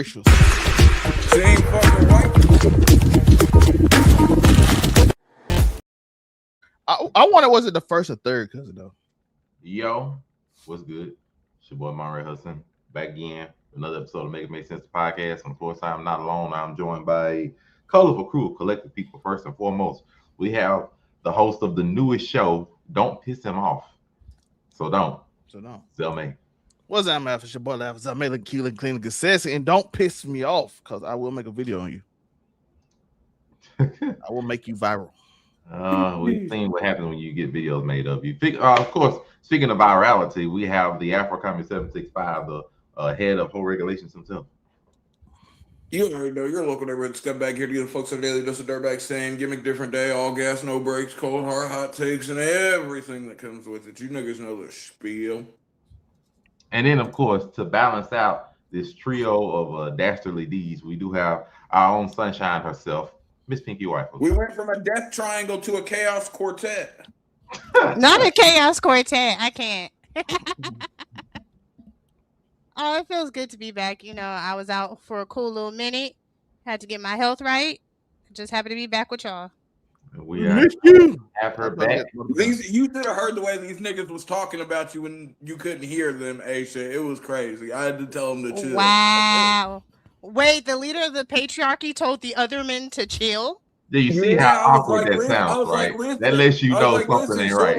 Same fucking white. I wonder, was it the first or third cousin though? Yo, what's good? It's your boy Monray Hudson back again. Another episode of Make Sense podcast. And of course, I'm not alone. I'm joined by a colorful crew of collective people. First and foremost, we have the host of the newest show, Don't Piss Him Off. So don't. Zelmay. What's that, man? It's your boy Laugh. I made a clean good sense, and don't piss me off because I will make a video on you. I will make you viral. We've seen what happens when you get videos made of you. Of course, speaking of virality, we have the Afro-Commie 765, the head of whole regulations himself. You already know your local neighborhood scumbag here to get the folks of the daily dose of dirtbag saying gimmick different day, all gas, no breaks, cold hard hot takes, and everything that comes with it. You niggas know the spiel. And then, of course, to balance out this trio of dastardly deeds, we do have our own sunshine herself, Miss Pinky Rifle. We went from a death triangle to a chaos quartet. Not a chaos quartet. I can't. Oh, it feels good to be back. You know, I was out for a cool little minute. Had to get my health right. Just happy to be back with y'all. We have her back. You should have heard the way these niggas was talking about you when you couldn't hear them, Aisha. It was crazy. I had to tell them to chill. Wow. Wait, the leader of the patriarchy told the other men to chill? Do you see how awkward that sounds, right? That lets you know something ain't right.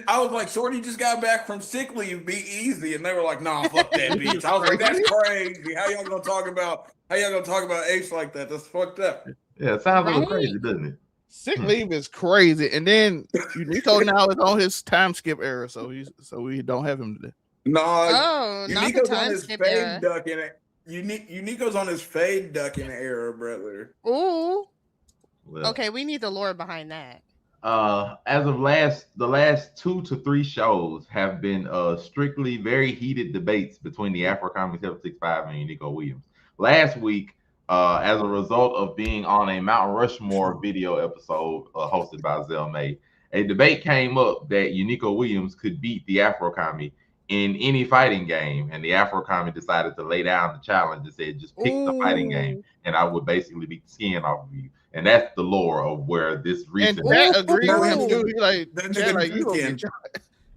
I was like, Shorty just got back from sick leave, be easy. And they were like, nah, fuck that bitch. I was like, that's crazy. How y'all gonna talk about Ace like that? That's fucked up. Yeah, it sounds a little crazy, doesn't it? Sick leave is crazy. And then Unico now is on his time skip era, so we don't have him today. No, Unico's on his fade ducking it. Unico's on his fade ducking era, brother. Ooh. Well, okay, we need the lore behind that. As of the last 2 to 3 shows have been strictly very heated debates between the Afro-Commie 765 and Unico Williams. Last week, as a result of being on a Mount Rushmore video episode hosted by Zelmay, a debate came up that Unico Williams could beat the Afro-Commie in any fighting game, and the Afro-Commie decided to lay down the challenge and said, just pick the fighting game, and I would basically beat the skin off of you. And that's the lore of where this recent. And that agreed with him too. He like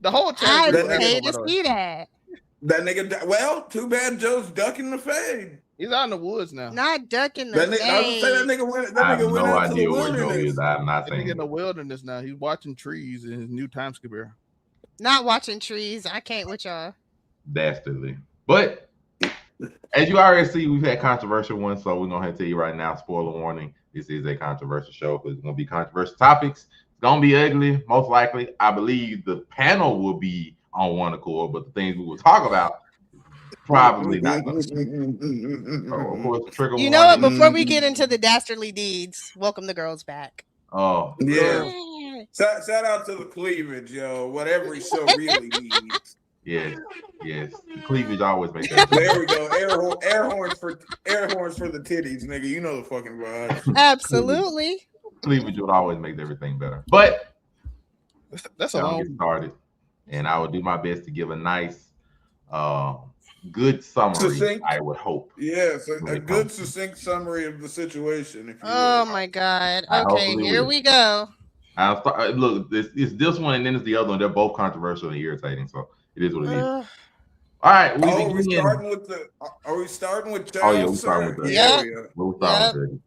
the whole time. I hate to see that. That nigga. Well, too bad Joe's ducking the fade. He's out in the woods now. Not ducking the fade. I was saying that nigga went. I have no idea where Joe is. I'm not saying. He's in the wilderness now. He's watching trees in his new time skip era. Not watching trees. I can't with y'all. Dastardly. But as you already see, we've had controversial ones, so we're gonna tell you right now, spoiler warning, this is a controversial show because it's gonna be controversial topics. It's gonna be ugly, most likely. I believe the panel will be on one accord, but the things we will talk about probably not gonna be. So, of course, trigger you know what? Before we get into the dastardly deeds, welcome the girls back. Oh yeah. Shout out to the cleavage, yo. Whatever he so really needs. Yes. The cleavage always makes sense. There we go. Air horns for the titties, nigga. You know the fucking vibe. Absolutely. Cleavage would always make everything better. But that's I'll get started, and I will do my best to give a nice, good summary. Succinct. I would hope. Yes, a good succinct summary of the situation. Oh my God. Okay, here we go. I'll start. Look, it's this one, and then it's the other one. They're both controversial and irritating, so it is what it is. All right. Are we starting with Charles? Oh yeah, we're starting with the ugly.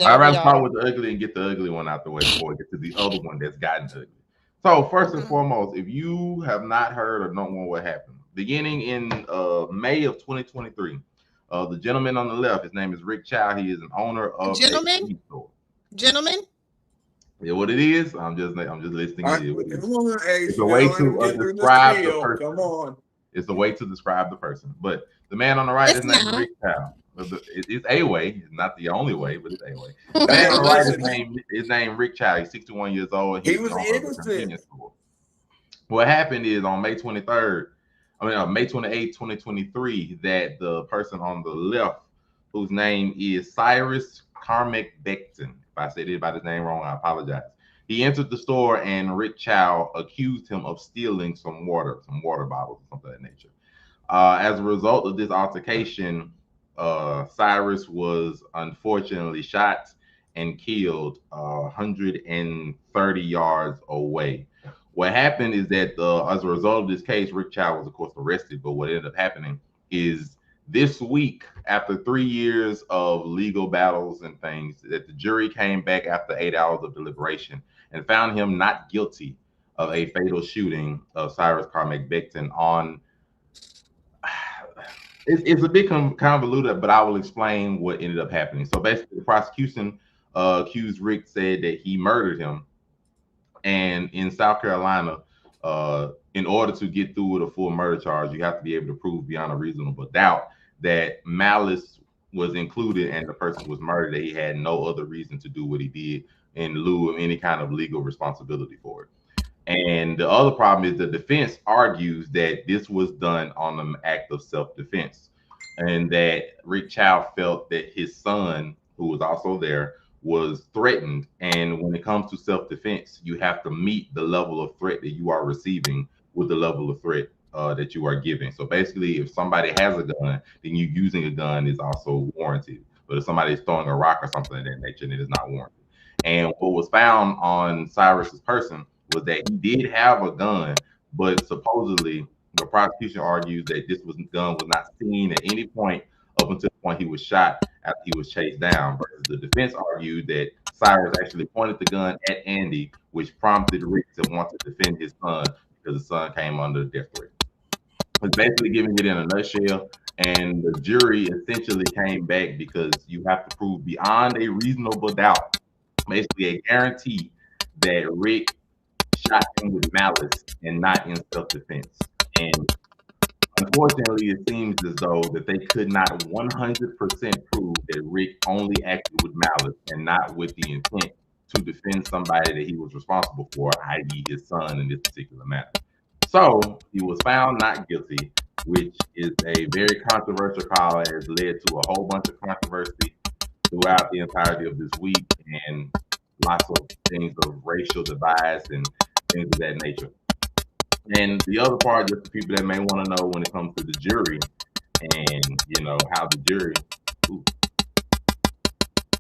I'd rather start with the ugly and get the ugly one out the way before we get to the other one that's gotten ugly. So first and foremost, if you have not heard or don't know what happened, beginning in May of 2023, the gentleman on the left, his name is Rick Chow. He is an owner of a store. Gentleman. Yeah, what it is, I'm just listing it. It's a way to describe the person. Come on. It's a way to describe the person. But the man on the right is named Rick Chow. It's a way. It's not the only way, but it's a way. The man on the right is named Rick Chow. He's 61 years old. He was innocent. What happened is on May 28th, 2023, that the person on the left, whose name is Cyrus Carmack Becton. If I said anybody's name wrong, I apologize. He entered the store and Rick Chow accused him of stealing some water bottles or something of that nature. As a result of this altercation, Cyrus was unfortunately shot and killed 130 yards away. What happened is that as a result of this case, Rick Chow was, of course, arrested. But what ended up happening is this week, after 3 years of legal battles and things, that the jury came back after 8 hours of deliberation and found him not guilty of a fatal shooting of Cyrus Carmack Becton on. It's a bit convoluted, but I will explain what ended up happening. So basically, the prosecution accused Rick, said that he murdered him. And in South Carolina, in order to get through with a full murder charge, you have to be able to prove beyond a reasonable doubt that malice was included and the person was murdered, that he had no other reason to do what he did in lieu of any kind of legal responsibility for it. And the other problem is the defense argues that this was done on an act of self-defense and that Rick Chow felt that his son, who was also there, was threatened. And when it comes to self-defense, you have to meet the level of threat that you are receiving with the level of threat that you are giving. So basically, if somebody has a gun, then you using a gun is also warranted. But if somebody is throwing a rock or something of that nature, then it is not warranted. And what was found on Cyrus's person was that he did have a gun, but supposedly the prosecution argues that this gun was not seen at any point up until the point he was shot after he was chased down. Versus the defense argued that Cyrus actually pointed the gun at Andy, which prompted Rick to want to defend his son because the son came under death threat. It's basically giving it in a nutshell. And the jury essentially came back because you have to prove beyond a reasonable doubt, basically a guarantee, that Rick shot him with malice and not in self-defense. And unfortunately, it seems as though that they could not 100% prove that Rick only acted with malice and not with the intent to defend somebody that he was responsible for, i.e. his son in this particular matter. So he was found not guilty, which is a very controversial call and has led to a whole bunch of controversy throughout the entirety of this week and lots of things of racial divides and things of that nature. And the other part, just the people that may want to know when it comes to the jury and, you know, how the jury,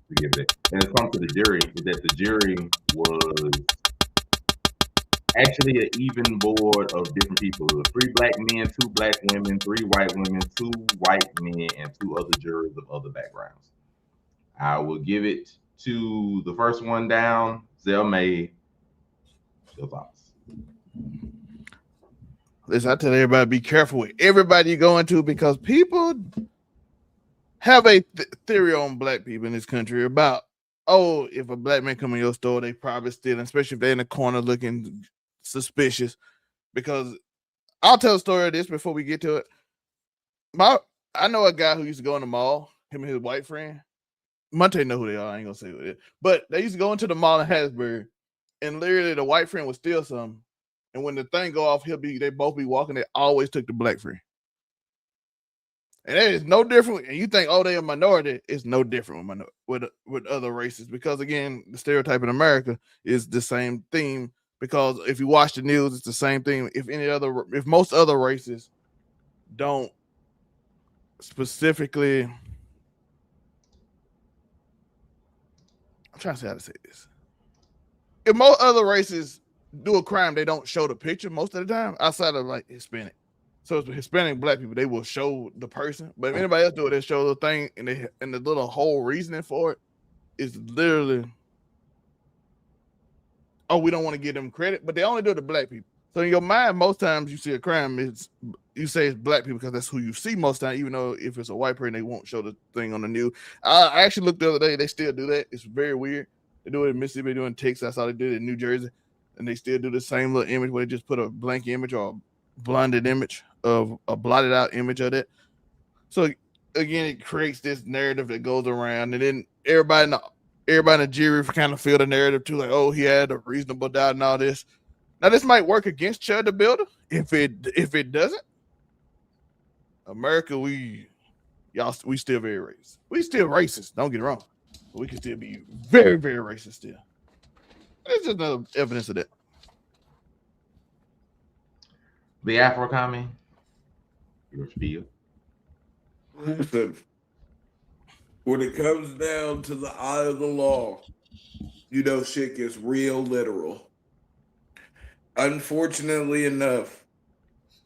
forgive that. When it comes to the jury, is that the jury was actually an even board of different people. 3 black men, 2 black women, 3 white women, 2 white men, and 2 other jurors of other backgrounds. I will give it to the first one down, Zell May. Your thoughts? Listen, I tell everybody, be careful with everybody you go into because people have a theory on black people in this country about, oh, if a black man come in your store, they probably stealing, especially if they're in the corner looking suspicious. Because I'll tell a story of this before we get to it. I know a guy who used to go in the mall, him and his white friend. Monte know who they are. I ain't gonna say who it is. But they used to go into the mall in Hattiesburg, and literally the white friend would steal something. And when the thing go off, they both be walking. They always took the black friend. And that is no different. And you think, oh, they're a minority. It's no different with other races. Because again, the stereotype in America is the same theme. Because if you watch the news, it's the same thing. If most other races don't specifically, I'm trying to say how to say this. If most other races do a crime, they don't show the picture most of the time, outside of like Hispanic. So it's Hispanic black people, they will show the person. But if anybody else do it, they show the thing, and the little whole reasoning for it is literally, oh, we don't want to give them credit, but they only do it to black people. So in your mind, most times you see a crime, you say it's black people because that's who you see most time, even though if it's a white person, they won't show the thing on the news. I actually looked the other day, they still do that. It's very weird. They do it in Mississippi, they do it in Texas. I saw they did it in New Jersey, and they still do the same little image where they just put a blank image or a blinded image of a blotted out image of it. So again, it creates this narrative that goes around, and then everybody in the jury kind of feel the narrative too, like, oh, he had a reasonable doubt and all this. Now this might work against Chud the Builder. If it doesn't, America, we still very racist. We still racist. Don't get it wrong. But we can still be very, very racist still. There's just another evidence of that. The Afro commie, your spiel. I said, when it comes down to the eye of the law, you know shit gets real literal. Unfortunately enough,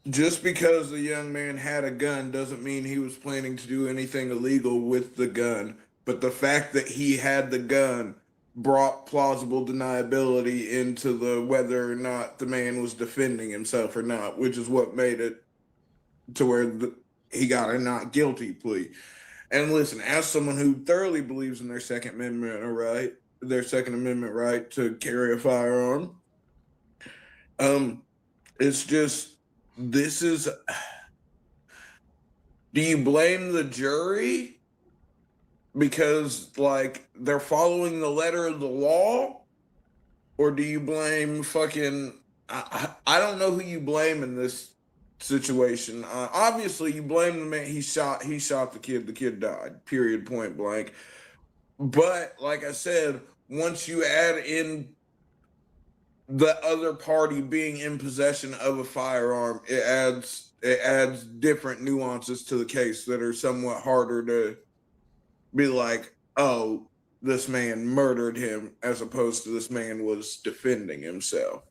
just because the young man had a gun doesn't mean he was planning to do anything illegal with the gun. But the fact that he had the gun brought plausible deniability into the whether or not the man was defending himself or not, which is what made it to where he got a not guilty plea. And listen, as someone who thoroughly believes in their Second Amendment right to carry a firearm, it's just, this is, do you blame the jury because like they're following the letter of the law, or do you blame fucking, I don't know who you blame in this situation. Obviously you blame the man. He shot the kid died, period, point blank. But like I said, once you add in the other party being in possession of a firearm, it adds different nuances to the case that are somewhat harder to be like, oh, this man murdered him, as opposed to this man was defending himself.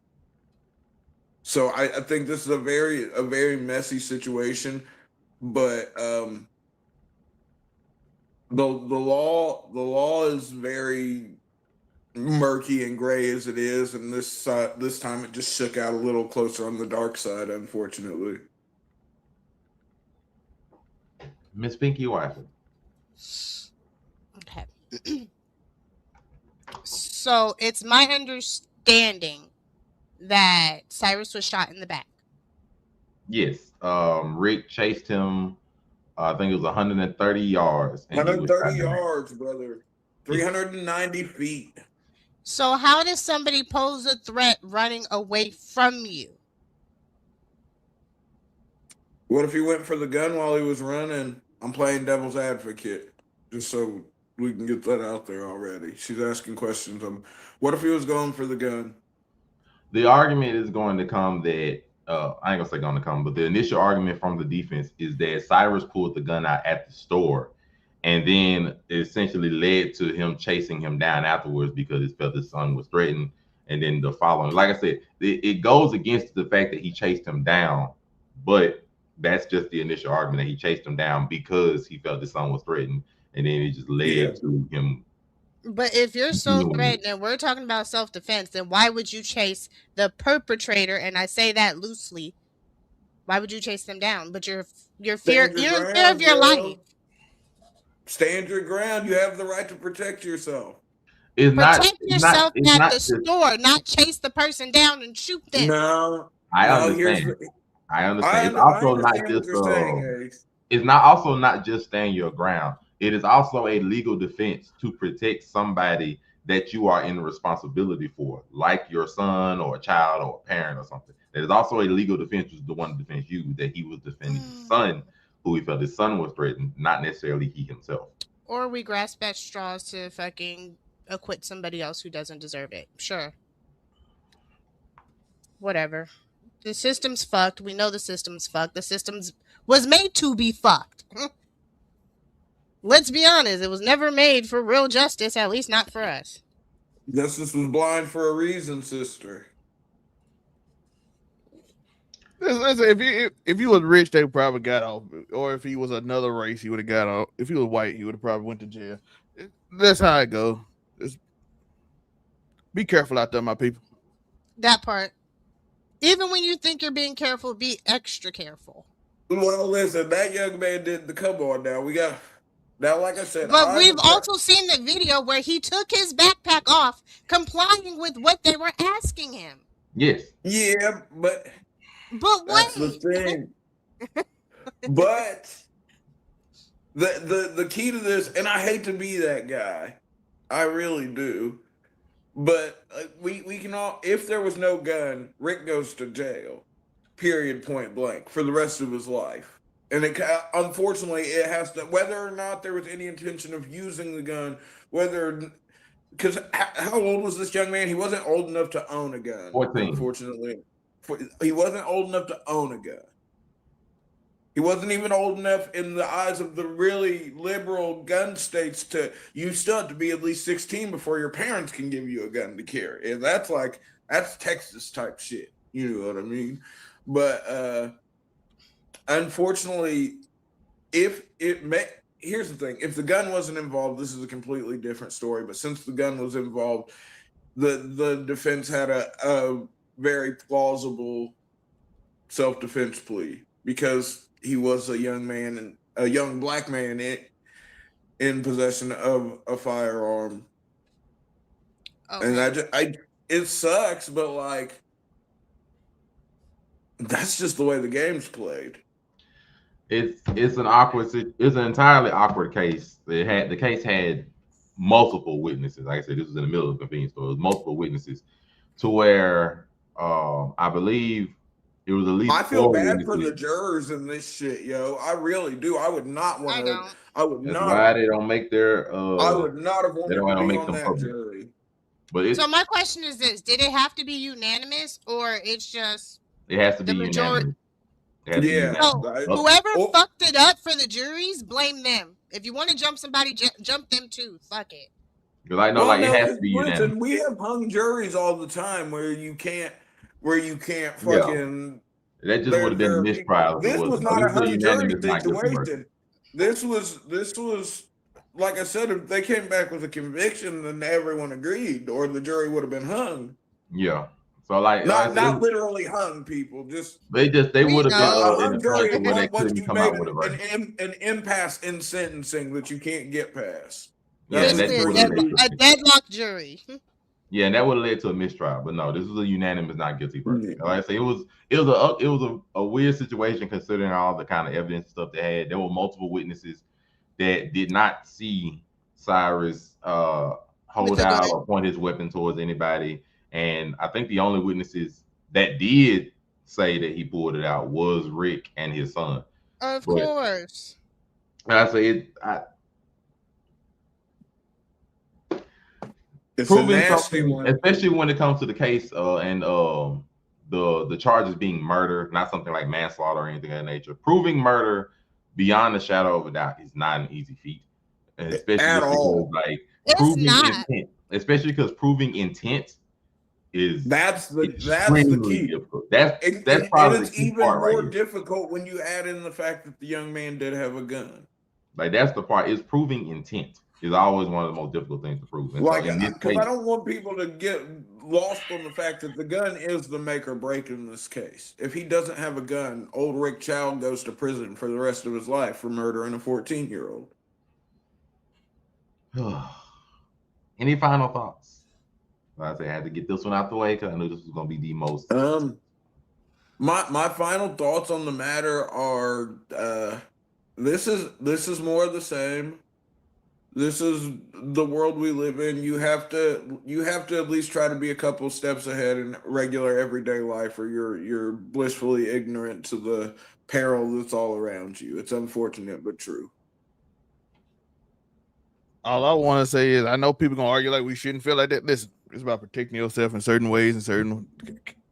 So I think this is a very messy situation, but the law is very murky and gray as it is, and this time it just shook out a little closer on the dark side, unfortunately. Miss Pinky Wiser. Okay. So it's my understanding that Cyrus was shot in the back. Yes. Rick chased him. I think it was 130 yards. 130 yards, brother. 390 feet. So how does somebody pose a threat running away from you? What if he went for the gun while he was running? I'm playing devil's advocate, just so we can get that out there already. She's asking questions. What if he was going for the gun? The argument is going to come that, I ain't gonna say going to come, but the initial argument from the defense is that Cyrus pulled the gun out at the store, and then it essentially led to him chasing him down afterwards because he felt his son was threatened. And then the following, like I said, it goes against the fact that he chased him down, but that's just the initial argument that he chased him down because he felt his son was threatened, and then it just led to him. But if you're so threatened and we're talking about self-defense, then why would you chase the perpetrator? And I say that loosely. Why would you chase them down? But you're in fear of your life. Stand your ground. You have the right to protect yourself. Protect yourself at the store, not chase the person down and shoot them. No, I understand. It's also not just it's not also not just stand your ground. It is also a legal defense to protect somebody that you are in responsibility for, like your son or a child or a parent or something. It is also a legal defense, which is the one defense you, that he was defending his son, who he felt his son was threatened, not necessarily he himself. Or we grasp at straws to fucking acquit somebody else who doesn't deserve it. Sure. Whatever. The system's fucked. We know the system's fucked. The system was made to be fucked. Let's be honest. It was never made for real justice, at least not for us. Justice was blind for a reason, sister. Listen, if he was rich, they probably got off. Or if he was another race, he would have got off. If he was white, he would have probably went to jail. That's how it goes. Just be careful out there, my people. That part. Even when you think you're being careful, be extra careful. Well, listen, that young man did the come on now. Now, like I said, but we've also seen the video where he took his backpack off, complying with what they were asking him. Yes. Yeah, but what? That's the thing. But the key to this, and I hate to be that guy, I really do. But we can all, if there was no gun, Rick goes to jail, period, point blank, for the rest of his life. And unfortunately, it has to, whether or not there was any intention of using the gun, because how old was this young man? He wasn't old enough to own a gun. 14. Unfortunately. He wasn't old enough to own a gun. He wasn't even old enough in the eyes of the really liberal gun states to, you still have to be at least 16 before your parents can give you a gun to carry. And that's Texas type shit. You know what I mean? But unfortunately, here's the thing. If the gun wasn't involved, this is a completely different story. But since the gun was involved, the defense had a very plausible self-defense plea because he was a young man and a young black man in possession of a firearm. Okay. And it sucks, but like that's just the way the game's played. It's an entirely awkward case. The case had multiple witnesses. Like I said, this was in the middle of a convenience store. It was multiple witnesses to where I believe it was at least I feel 4 bad for the witnesses. jurors in this shit, yo. I really do. I would not want I to. don't. I would That's not. why they don't make their I would not have wanted they don't to be make on them that public. jury. But it So my question is this: did it have to be unanimous, or it's just has to the be majority? unanimous. It has to be Yeah. unanimous. So whoever Oh. fucked it up for the juries, blame them. If you want to jump somebody, jump them too. Fuck it. Because I know, Well, like, no, it has to be unanimous. listen, we have hung juries all the time where you can't Yeah. fucking. That just would have been a mistrial. if it This was wasn't. not So a this is hung jury unanimous not guilty verdict. situation. This was like I said, if they came back with a conviction, then everyone agreed, or the jury would have been hung. Yeah. So like Not literally hung people, just they We would have know. been in a hung jury position where they once couldn't you come made out with a verdict. an impasse in sentencing that you can't get past. Yeah, That's that Basically, what would have jury led is. to a deadlock jury. yeah, and that would have led to a mistrial. But no, this was a unanimous not guilty verdict. Yeah. Like I say, it was a weird situation considering all the kind of evidence stuff they had. There were multiple witnesses that did not see Cyrus hold With a out gun. or point his weapon towards anybody. And I think the only witnesses that did say that he pulled it out was Rick and his son. Of But- course. And I say It's a proving nasty something, one. especially when it comes to the case and the charges being murder, not something like manslaughter or anything of that nature. Proving murder beyond a shadow of a doubt is not an easy feat, and especially At because, all. like, It's proving not. intent, especially because proving intent is That's the extremely key. difficult. That's And probably it's the key even part right more here. difficult when you add in the fact that the young man did have a gun. Like, that's the part. Is proving intent is always one of the most difficult things to prove. And Like, so in this because case, I don't want people to get lost on the fact that the gun is the make or break in this case. If he doesn't have a gun, old Rick Child goes to prison for the rest of his life for murdering a 14-year-old. any final thoughts? Like I said, I had to get this one out the way because I knew this was going to be the most. My final thoughts on the matter are this is more of the same. This is the world we live in. You have to at least try to be a couple steps ahead in regular everyday life, or you're blissfully ignorant to the peril that's all around you. It's unfortunate but true. All I want to say is, I know people gonna argue like we shouldn't feel like that. Listen, it's about protecting yourself in certain ways, in certain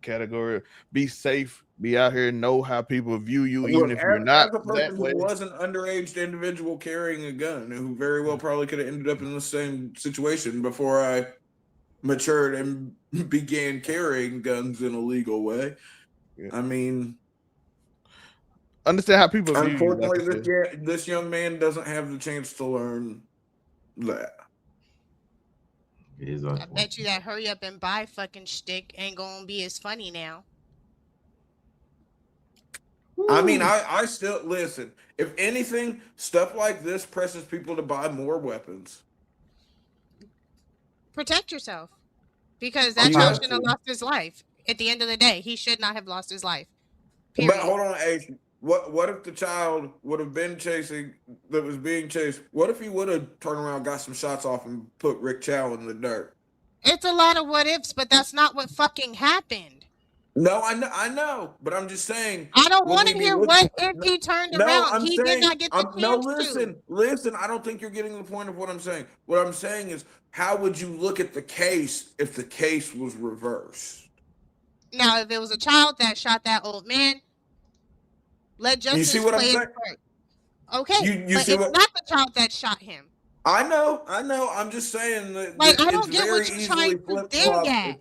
category. Be safe. Be out here. Know how people view you, even if you're not as a that person way. who was an underage individual carrying a gun, who very well probably could have ended up in the same situation before I matured and began carrying guns in a legal way. Yeah. I mean, Understand how people view you. unfortunately, Like I said. this young man doesn't have the chance to learn that. It is I bet you that hurry up and buy fucking shtick ain't gonna be as funny now. I mean, I still listen. If anything, stuff like this presses people to buy more weapons. Protect yourself. Because that You child have shouldn't have to. lost his life. At the end of the day, he should not have lost his life. But Period. hold on, Ace. What if the child would have been that was being chased? What if he would have turned around, got some shots off, and put Rick Chow in the dirt? It's a lot of what ifs, but that's not what fucking happened. No, I know, but I'm just saying. I don't Would want we to be hear looking- what if he turned No, around. I'm He saying. did not get the chance to. Listen. I don't think you're getting the point of what I'm saying. What I'm saying is, how would you look at the case if the case was reversed? Now, if it was a child that shot that old man, Let justice see what I'm play its saying? part. Okay, You but see it's what? not the child that shot him. I know. I'm just saying that, Like, I it's don't get very what you're easily trying to flip dig flopped. at.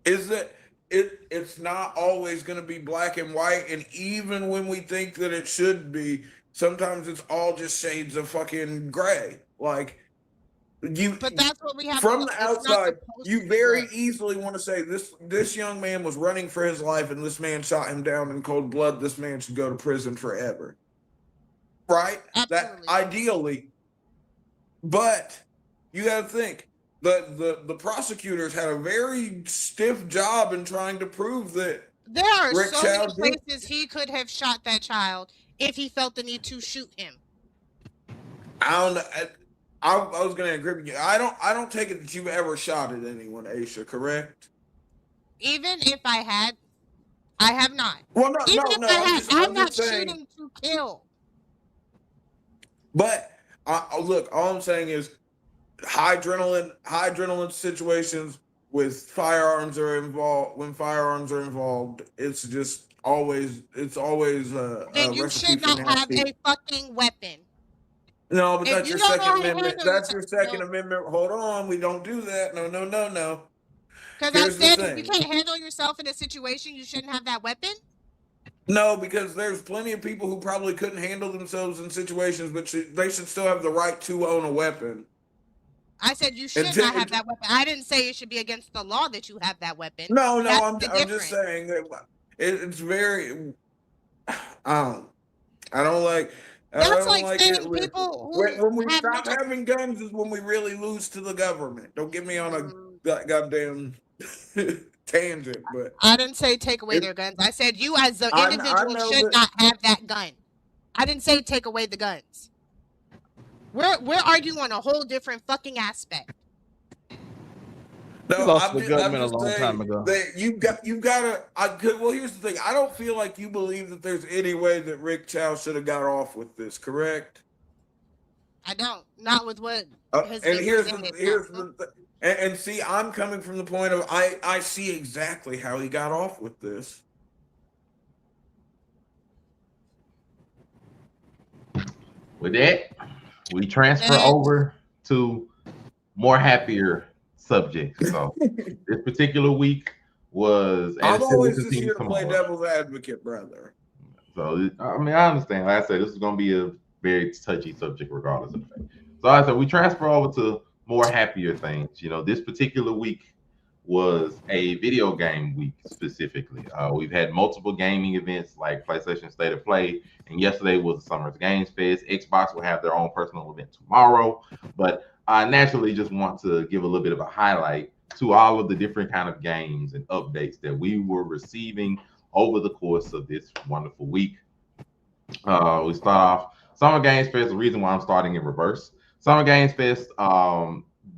Is that it's not always going to be black and white, and even when we think that it should be, sometimes it's all just shades of fucking gray. Like, you, But that's what we have from to the it's not outside, supposed you to be very gray. easily want to say this young man was running for his life, and this man shot him down in cold blood. This man should go to prison forever, right? Absolutely. That ideally, but you got to think. The prosecutors had a very stiff job in trying to prove that There are Rick so many Chow did. places he could have shot that child if he felt the need to shoot him. I don't know. I was going to agree with you. I don't take it that you've ever shot at anyone, Aisha. Correct? Even if I had, I have not. Well, no, Even no, if no. I had, I'm not just saying. shooting to kill. But look, all I'm saying is high adrenaline situations with firearms are involved. When firearms are involved, it's just always Then you should not have a fucking weapon. No, but If that's you your don't know Second how to Amendment. handle That's your yourself, Second no. Amendment. Hold on, we don't do that. No. Because I Here's the said if you thing. can't handle yourself in a situation, you shouldn't have that weapon. No, because there's plenty of people who probably couldn't handle themselves in situations, but they should still have the right to own a weapon. I said you should not have that weapon. I didn't say it should be against the law that you have that weapon. No, That's I'm the just difference. saying that it's very. I don't like. That's I don't like it saying when- people who when we have stop mental- having guns is when we really lose to the government. Don't get me on a goddamn tangent, but I didn't say take away their guns. I said you as the I individual know should that- not have that gun. I didn't say take away the guns. We're arguing on a whole different fucking aspect. We lost the government a long time ago. You've got to. Well, here's the thing. I don't feel like you believe that there's any way that Rick Chow should have got off with this. Correct? I don't. Not with what. And here's and see, I'm coming from the point of I see exactly how he got off with this. With that, we transfer over to more happier subjects. So this particular week was. I'm always just here to play devil's advocate, brother. So I mean, I understand. Like I said, this is going to be a very touchy subject, regardless of the fact. So I said we transfer over to more happier things. You know, this particular week was a video game week specifically. We've had multiple gaming events like PlayStation State of Play, and yesterday was the Summer Games Fest. Xbox will have their own personal event tomorrow, but I naturally just want to give a little bit of a highlight to all of the different kind of games and updates that we were receiving over the course of this wonderful week. We start off Summer Games Fest. The reason why I'm starting in reverse. Summer Games Fest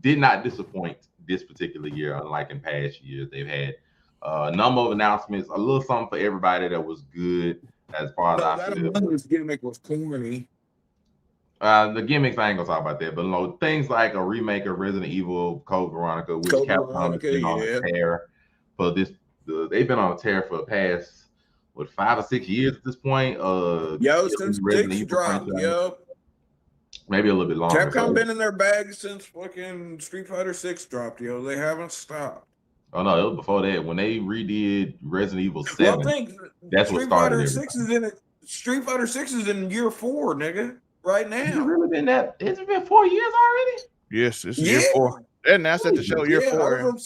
did not disappoint this particular year, unlike in past years. They've had a number of announcements, a little something for everybody that was good as far as I feel. That gimmick was corny. The gimmicks, I ain't gonna talk about that, but you know, things like a remake of Resident Evil Code Veronica, which Capcom has been on a tear for this. They've been on a tear for the past 5 or 6 years at this point. Since Resident Evil dropped, maybe a little bit longer. Capcom been in their bag since fucking Street Fighter 6 dropped, They haven't stopped. Oh no, it was before that. When they redid Resident Evil 7, that's what started it. Street Fighter 6 is in year 4, nigga. Right now. It's really been that. It's been 4 years already. Yes, it's year 4. They announced at the show year 4. I want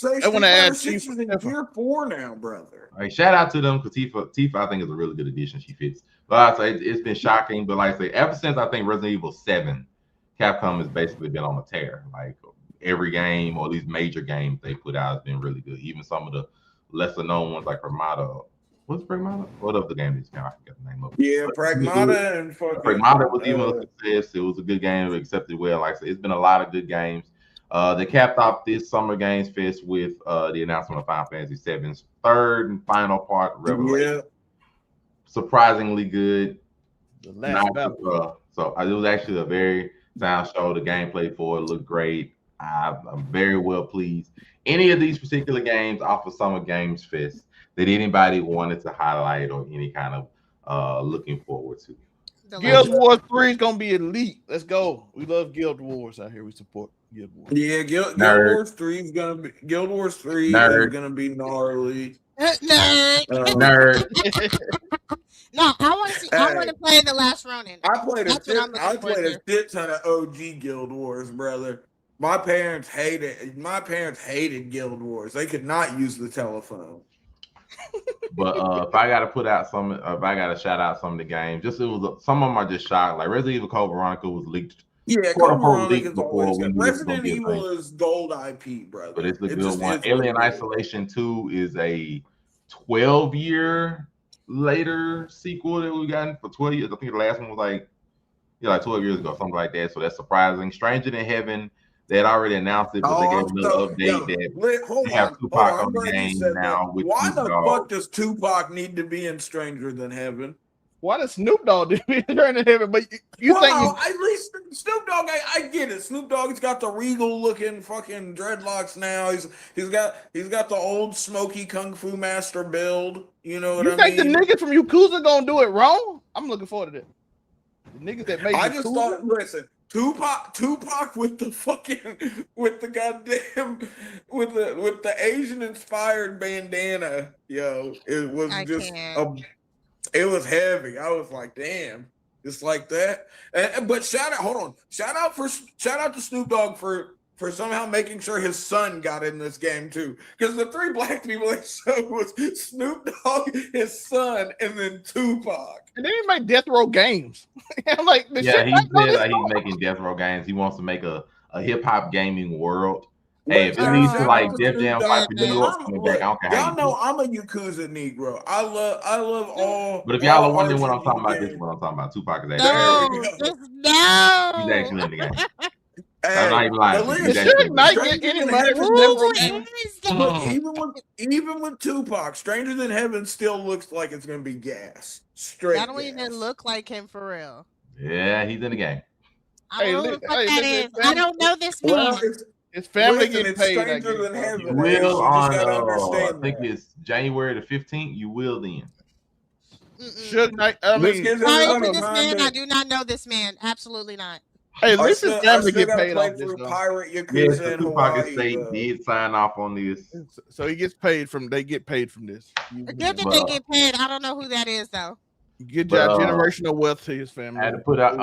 to add Tifa in year 4 now, brother. Like, shout out to them because Tifa, I think, is a really good addition. She fits. But I say it's been shocking. But like I say, ever since I think Resident Evil 7, Capcom has basically been on a tear. Like every game or these major games they put out has been really good. Even some of the lesser known ones like Pragmata. What's Pragmata? What of the game is kind? I forget the name of it. Yeah, Pragmata and fucking Pragmata was even a success. It was a good game. It accepted well. Like I said, it's been a lot of good games. They capped off this Summer Games Fest with the announcement of Final Fantasy VII's third and final part, Revelation. Yeah. Surprisingly good. The last battle. So it was actually a very sound show. The gameplay for it looked great. I'm very well pleased. Any of these particular games off of Summer Games Fest that anybody wanted to highlight or any kind of looking forward to? Guild Wars 3 is gonna be elite. Let's go. We love Guild Wars out here. We support Guild Wars. Yeah, Guild Wars 3 is gonna be is gonna be gnarly. Nerd. No, I want to see. I want to play The Last Ronin. I played a shit ton of OG Guild Wars, brother. My parents hated Guild Wars. They could not use the telephone. But if I gotta shout out some of the games, some of them are just shot. Like Resident Evil Code Veronica was leaked. Yeah, Resident Evil is gold IP, brother. But it's a good one. Alien Isolation 2 is a 12-year later sequel that we got for 12 years. I think the last one was like 12 years ago, something like that. So that's surprising. Stranger Than Heaven, they had already announced it, but they gave another update that they have Tupac on the game now. Why the fuck does Tupac need to be in Stranger Than Heaven? Why does Snoop Dogg be in Stranger Than Heaven? But at least Snoop Dogg, I get it. Snoop Dogg's got the regal looking fucking dreadlocks now. He's got the old smoky kung fu master build. You know what I mean? You think the niggas from Yakuza gonna do it wrong? I'm looking forward to that. The niggas that make listen. Tupac with the Asian inspired bandana, yo, it was it was heavy. I was like, damn, it's like that. But shout out to Snoop Dogg for somehow making sure his son got in this game too. Because the three black people they showed was Snoop Dogg, his son, and then Tupac. And then he made Death Row Games. I'm like, he said like he's making Death Row Games. He wants to make a hip hop gaming world. Hey, if it needs to like Def Jam fight for New York coming back, I don't care. Y'all know I'm a Yakuza Negro. I love all. But if y'all are wondering what I'm talking about, this is what I'm talking about. Tupac is actually he's actually in the game. I'm not even lying. Even with Tupac, Stranger Than Heaven still looks like it's gonna be gas. Straight. That don't even look like him for real. Yeah, he's in the game. I don't know what that is. I don't know this man. His family getting paid. Stranger Than Heaven. You will on I think it's January the 15th. You will then. Should I mean, this man, I do not know this man. Absolutely not. Hey, listen, family get paid off this. Pirate Yakuza in Hawaii. State did sign off on this, so he gets paid from. They get paid from this. Good that they get paid. I don't know who that is though. Good job, generational wealth to his family. I had to put out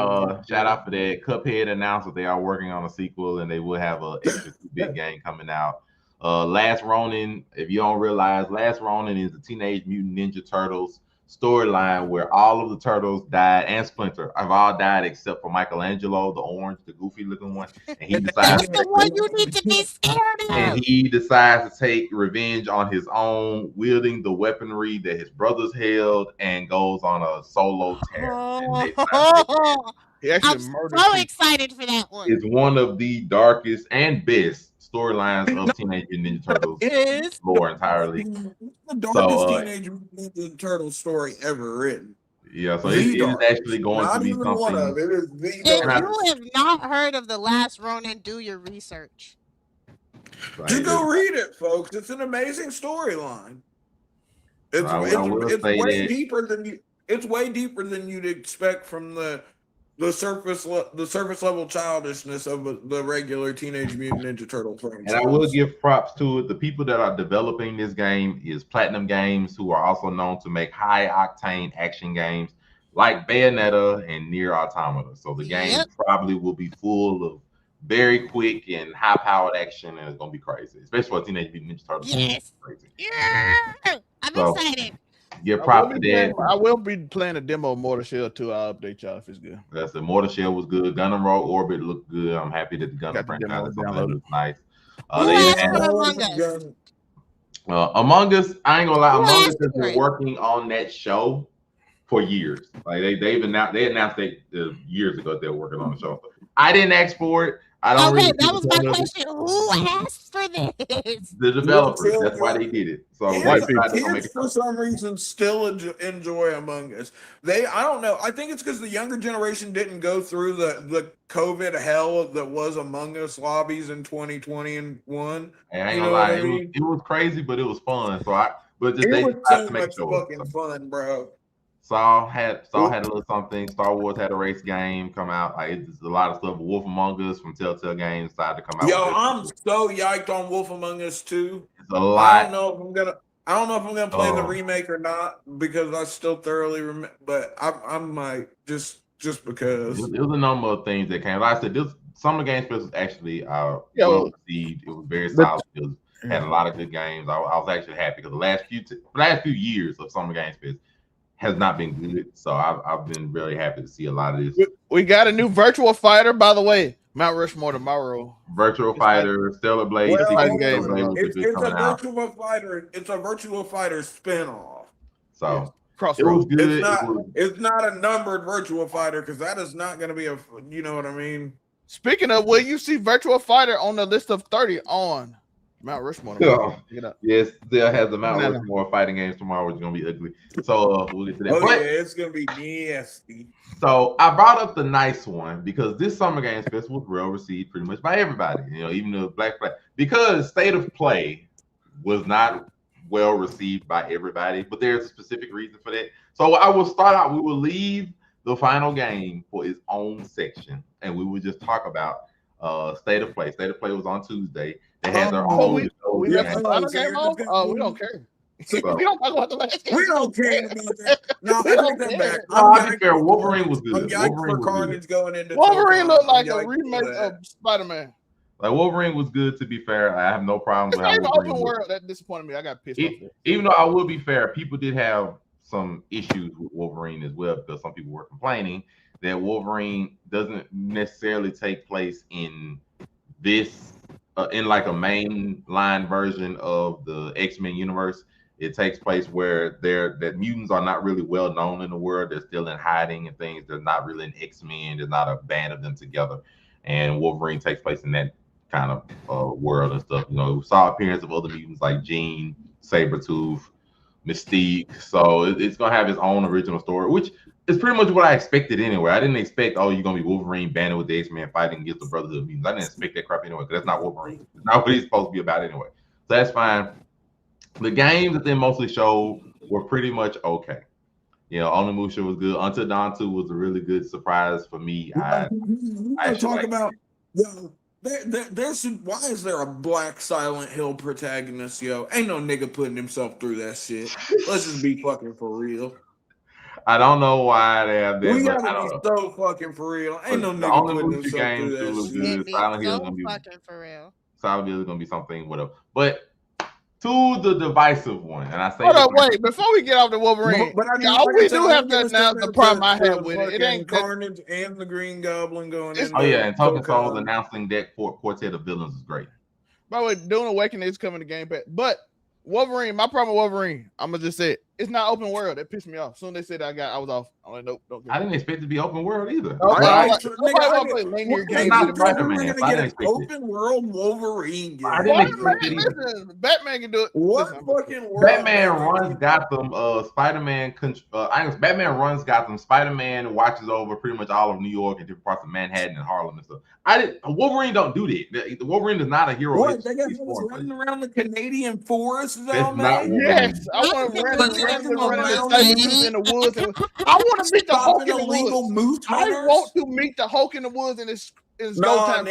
shout out for that. Cuphead announced that they are working on a sequel and they will have an extra 2-bit game coming out. Last Ronin, if you don't realize, Last Ronin is the Teenage Mutant Ninja Turtles storyline where all of the turtles died, and Splinter have all died except for Michelangelo, the orange, the goofy looking one. And he decides the one you need to be scared of. And he decides to take revenge on his own, wielding the weaponry that his brothers held, and goes on a solo tear. I'm so excited for that one. It's one of the darkest and best storylines of Teenage Mutant Ninja Turtles lore entirely. The darkest Teenage Mutant Ninja Turtles story ever written. Yeah, so it is actually going to be something. One of it is if you have not heard of The Last Ronin, do your research. You go read it, folks. It's an amazing storyline. It's way deeper than it's way deeper than you'd expect from the surface level childishness of the regular Teenage Mutant Ninja Turtle franchise. And I will give props to it. The people that are developing this game is Platinum Games, who are also known to make high octane action games like Bayonetta and Nier Automata. So the game probably will be full of very quick and high powered action, and it's gonna be crazy, especially for Teenage Mutant Ninja Turtles. Yes, I'm excited. Give props to that. I will be playing a demo of Mortal Shell 2. I'll update y'all if it's good. That's the Mortal Shell was good. Gundam Rogue Orbit looked good. I'm happy that the Gundam franchise looks nice. Among Us, I ain't gonna lie. Among Us has been working on that show for years. Like they announced it years ago they were working on the show. I didn't ask for it. I don't really that was my question. Who asked for this? The developers. That's why they did it. So kids for some reason still enjoy Among Us. I don't know. I think it's because the younger generation didn't go through the COVID hell that was Among Us lobbies in 2021. And I ain't gonna lie, it was crazy, but it was fun. So but just It they was decided too to make much sure. fucking fun, bro. Saul had a little something. Star Wars had a race game come out. Like it's a lot of stuff. Wolf Among Us from Telltale Games decided to come out. Yo, with I'm so yiked on Wolf Among Us 2. It's a lot. I don't know if I'm gonna play the remake or not because I still thoroughly remember. But I'm like just because. It was a number of things that came. Like I said, this Summer Games Fest was actually well received. It was very solid. It had a lot of good games. I was actually happy because the last few years of Summer Games Fest has not been good. So I've been really happy to see a lot of this. We got a new Virtual Fighter, by the way. Mount Rushmore tomorrow. Virtual Fighter, Stellar Blade. It's a Virtual Fighter. It's a Virtual Fighter spinoff. So it was good. It's not a numbered Virtual Fighter because that is not going to be a. You know what I mean? Speaking of, will you see Virtual Fighter on the list of 30 on Mount Rushmore? Yes, still has the Mount Rushmore fighting games tomorrow, which is gonna be ugly. So we'll get to that. Yeah, it's gonna be nasty. So I brought up the nice one because this Summer Games Fest was well received pretty much by everybody. You know, even the Black Flag, because State of Play was not well received by everybody, but there's a specific reason for that. So I will start out. We will leave the final game for its own section, and we will just talk about State of Play. State of Play was on Tuesday. They had their own. We left the final game off? We don't care. So, we don't talk about the last game. We don't care about that. No, We I don't take that care. back. I'll be fair. Wolverine was good. I'm yiked for Carnage going into. Wolverine looked like a remake of Spider-Man. Like Wolverine was good. To be fair, I have no problem with how It's Wolverine open was. world. That disappointed me. I got pissed off there. Even though I will be fair, people did have some issues with Wolverine as well because some people were complaining that Wolverine doesn't necessarily take place in this in like a mainline version of the X-Men universe. It takes place where that mutants are not really well known in the world. They're still in hiding and things. They're not really an X-Men. There's not a band of them together. And Wolverine takes place in that kind of world and stuff. You know, we saw appearance of other mutants like Jean, Sabretooth, Mystique. So it's gonna have its own original story, which is pretty much what I expected anyway. I didn't expect, you're gonna be Wolverine banded with the X-Men fighting against the Brotherhood of Mutants. I didn't expect that crap anyway, because that's not Wolverine. It's not what he's supposed to be about anyway. So that's fine. The games that they mostly showed were pretty much okay. You know, Onimusha was good. Until Dawn 2 was a really good surprise for me. I talk about why is there a black Silent Hill protagonist, yo? Ain't no nigga putting himself through that shit. Let's just be fucking for real. I don't know why they have that. We gotta be so fucking for real. Ain't no nigga putting himself through that shit. Silent Hill is gonna be fucking for real. Silent Hill is gonna be something, whatever. But to the divisive one, and I say, hold on, wait, before we get off the Wolverine, we do have to announce the problem I have with it. It ain't Carnage and the Green Goblin going in. Oh yeah, and Token Souls announcing that quartet of villains is great. By the way, Dune Awakening is coming to Game Pass, but Wolverine, my problem with Wolverine, I'm gonna just say it's not open world. That pissed me off. Soon they said I was off. I'm like, nope, don't. I didn't expect it to be open world either. Open world Wolverine game. I didn't expect it either. Batman can do it. What fucking world? Batman runs Gotham. Spider-Man. Batman runs Gotham. Spider-Man watches over pretty much all of New York and different parts of Manhattan and Harlem and stuff. Wolverine don't do that. The Wolverine is not a hero. What? They got running around the Canadian forest. That's not yes, I want to run in the woods. I want to meet the Hulk in the woods. I want to meet the Hulk in the woods, and it's go time.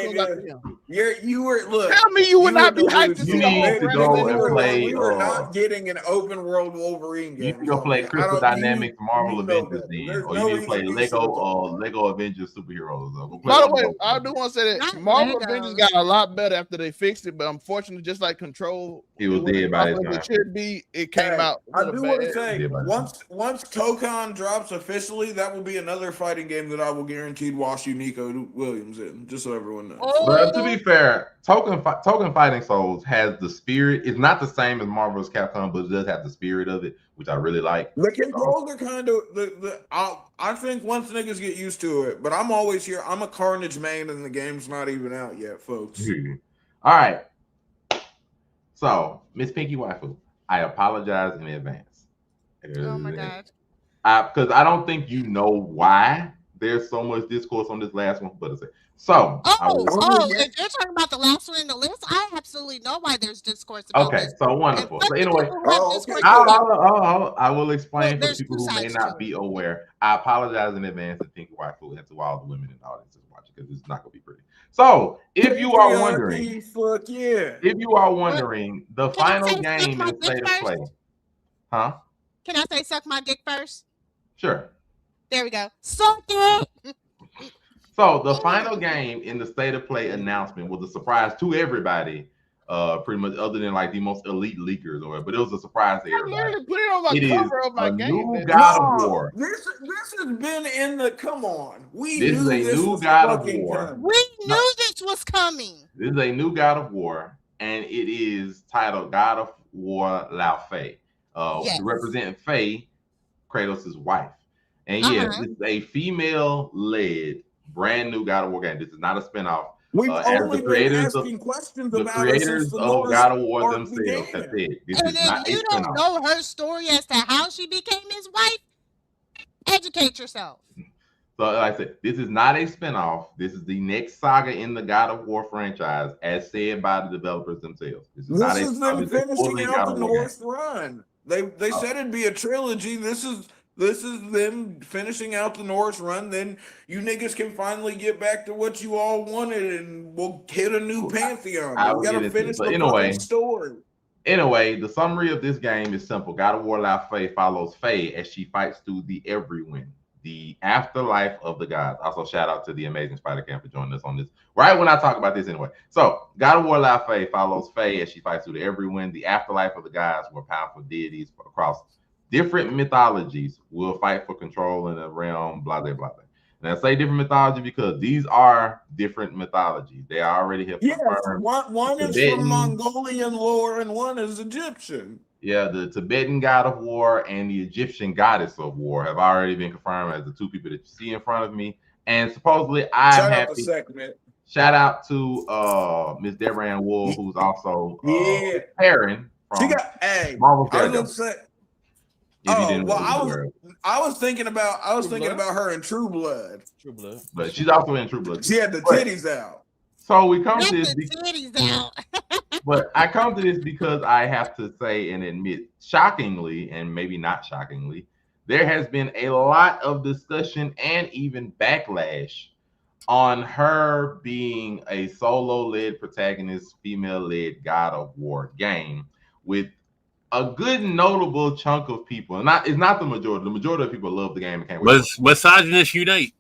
You were look. Tell me you would not be hyped to see the Hulk. We were not getting an open world Wolverine game. You need to go play Crystal Dynamics Marvel Avengers then, or you need to play Lego Avengers superheroes. By the way, I do want to say that Marvel Avengers got a lot better after they fixed it, but unfortunately, just like Control, it was dead by that time. It should be. It came out. I do want to say once Tokon drops officially, that will be another fighting game that I will guaranteed wash Nico Williams in. Just so everyone knows. But to be fair, Token Fighting Souls has the spirit. It's not the same as Marvel's Capcom, but it does have the spirit of it, which I really like. The controls are kind of I think once niggas get used to it, but I'm always here. I'm a Carnage main, and the game's not even out yet, folks. All right. So, Miss Pinky Waifu, I apologize in advance. Oh my god. Because I don't think you know why, there's so much discourse on this last one, but it's so. If you're talking about the last one in the list, I absolutely know why there's discourse about Okay, this. so wonderful. So anyway, okay. I will explain Well, for people who may not be aware. I apologize in advance to Pink Rifle and to all the women in the audience that's watching because it's not going to be pretty. So, if you are wondering, the final game in the state of play, huh? Can I say suck my dick first? Sure. There we go. Suck it. So the final game in the state of play announcement was a surprise to everybody, pretty much other than like the most elite leakers or whatever, but it was a surprise to everybody. Put it on my cover of my game. New God of War. This has been in the come on. This is a new God of War. We knew this was coming. This is a new God of War, and it is titled God of War Lao Fei. Representing Fei, Kratos' wife. And yes, this is a female-led brand new God of War game. This is not a spinoff. We've only been asking questions about the creators of God of War themselves have said this is not you don't know her story as to how she became his wife. Educate yourself. So, like I said, this is not a spinoff. This is the next saga in the God of War franchise, as said by the developers themselves. This is them finishing out the North run. They said it'd be a trilogy. This is them finishing out the Norse run. Then you niggas can finally get back to what you all wanted, and we'll hit a new pantheon. We gotta finish the story. Anyway, the summary of this game is simple. God of War Lao Fei follows Fei as she fights through the Everwind, the afterlife of the gods. Also, shout out to the amazing Spider-Cam for joining us on this. Right when I talk about this anyway. So, God of War Lao Fei follows Fei as she fights through the Everwind, the afterlife of the gods, where powerful deities across different mythologies will fight for control in the realm, blah, blah, blah. And I say different mythology because these are different mythologies. They already have confirmed. One is from Mongolian lore and one is Egyptian. Yeah, the Tibetan God of War and the Egyptian Goddess of War have already been confirmed as the two people that you see in front of me. And supposedly I'm happy. Shout out to Miss Deborah Ann Wool, who's also preparing from Marvel characters. I was thinking about her in True Blood. But she's also in True Blood. She had the titties out. So we come to this. But I come to this because I have to say and admit, shockingly, and maybe not shockingly, there has been a lot of discussion and even backlash on her being a solo-led protagonist, female-led God of War game with a good notable chunk of people. It's not the majority. The majority of people love the game and can't wait. Misogynists unite.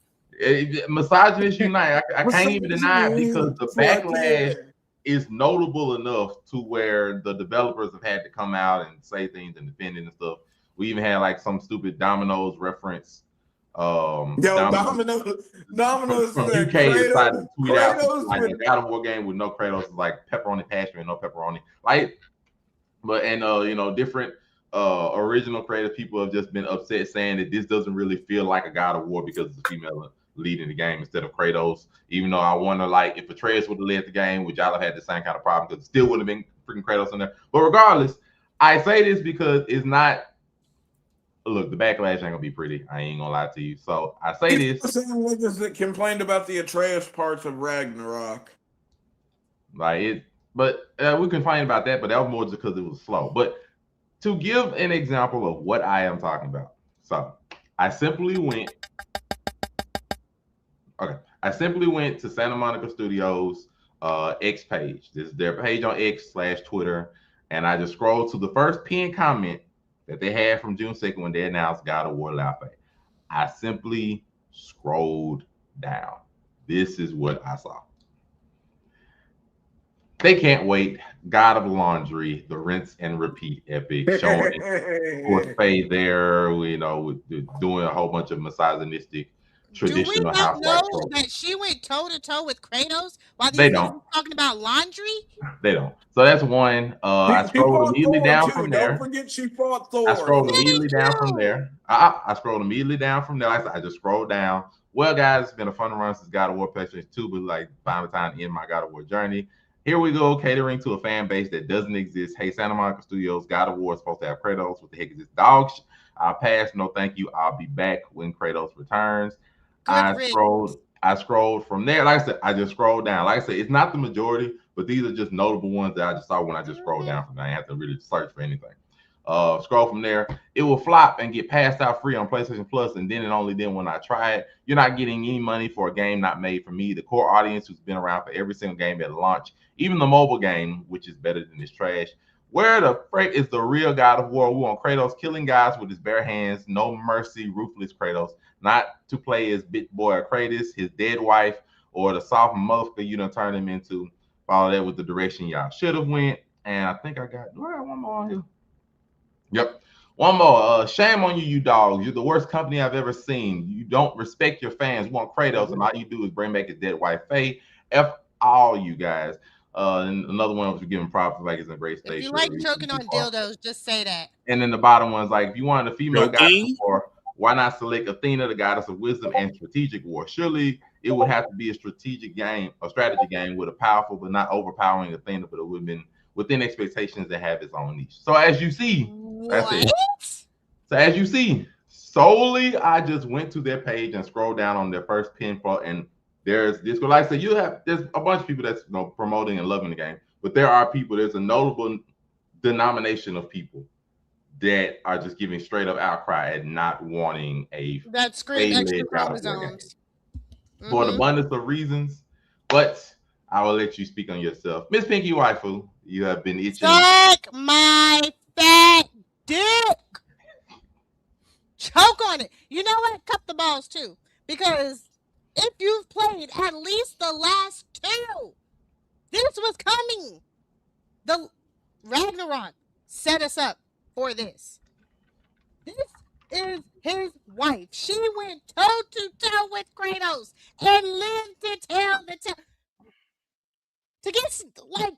Misogynists unite. I can't even deny it because the backlash is notable enough to where the developers have had to come out and say things and defend it and stuff. We even had like some stupid Domino's reference. Domino's from UK decided to tweet out like a God of War game with no Kratos is like pepperoni passion and no pepperoni. Different original creative people have just been upset saying that this doesn't really feel like a God of War because it's a female leading the game instead of Kratos. Even though I wonder, like, if Atreus would have led the game, would y'all have had the same kind of problem because it still would have been freaking Kratos in there. But regardless, I say this because it's not. Look, the backlash ain't gonna be pretty. I ain't gonna lie to you. So I say this. The same niggas that complained about the Atreus parts of Ragnarok. We complained about that, but that was more just because it was slow. But to give an example of what I am talking about, so I simply went to Santa Monica Studios X page. This is their page on X/Twitter, and I just scrolled to the first pinned comment that they had from June 2nd when they announced God of War Lao Fei. I simply scrolled down. This is what I saw. They can't wait. God of Laundry, the rinse and repeat epic, showing Fei there, doing a whole bunch of misogynistic traditional. Do we not know that she went toe to toe with Kratos while they don't talking about laundry? They don't. So that's one. I scrolled immediately down from there. Don't forget she fought Thor. I scrolled immediately down from there. I scrolled immediately down from there. I just scrolled down. Well, guys, it's been a fun run since God of War PlayStation 2, but like finally time to end my God of War journey. Here we go, catering to a fan base that doesn't exist. Hey, Santa Monica Studios, God of War is supposed to have Kratos. What the heck is this dog? I'll pass. No, thank you. I'll be back when Kratos returns. I scrolled from there. Like I said, I just scrolled down. Like I said, it's not the majority, but these are just notable ones that I just saw when I just scrolled down from there. I didn't have to really search for anything. Scroll from there. It will flop and get passed out free on PlayStation Plus, and then and only then when I try it. You're not getting any money for a game not made for me. The core audience who's been around for every single game at launch, even the mobile game, which is better than this trash. Where the frick is the real God of War? We want Kratos killing guys with his bare hands, no mercy, ruthless Kratos. Not to play as Bit Boy or Kratos, his dead wife, or the soft motherfucker you done turned him into. Follow that with the direction y'all should have went. And I think I got one more on here. Yep. One more. Shame on you, you dogs. You're the worst company I've ever seen. You don't respect your fans. You want Kratos, and all you do is bring back his dead wife, Faye. F all you guys. And another one was giving props like it's in great state. If you like choking on dildos, just say that. And then the bottom one's like, if you wanted a female goddess of war, why not select Athena, the goddess of wisdom and strategic war? Surely it would have to be a strategic game, a strategy game with a powerful but not overpowering Athena, but it would have been within expectations that have its own niche. So as you see, that's it. So as you see, solely I just went to their page and scrolled down on their first pin for, and there's this. Like I said, there's a bunch of people that's promoting and loving the game, but there are people. There's a notable denomination of people that are just giving straight up outcry at not wanting a that screen extra chromosomes for an abundance of reasons. But I will let you speak on yourself, Miss Pinky Waifu. You have been itching. Suck my fat dick. Choke on it. You know what? Cup the balls too, because if you've played at least the last two, this was coming. The Ragnarok set us up for this. This is his wife. She went toe to toe with Kratos and lived to tell the tale. To get, like,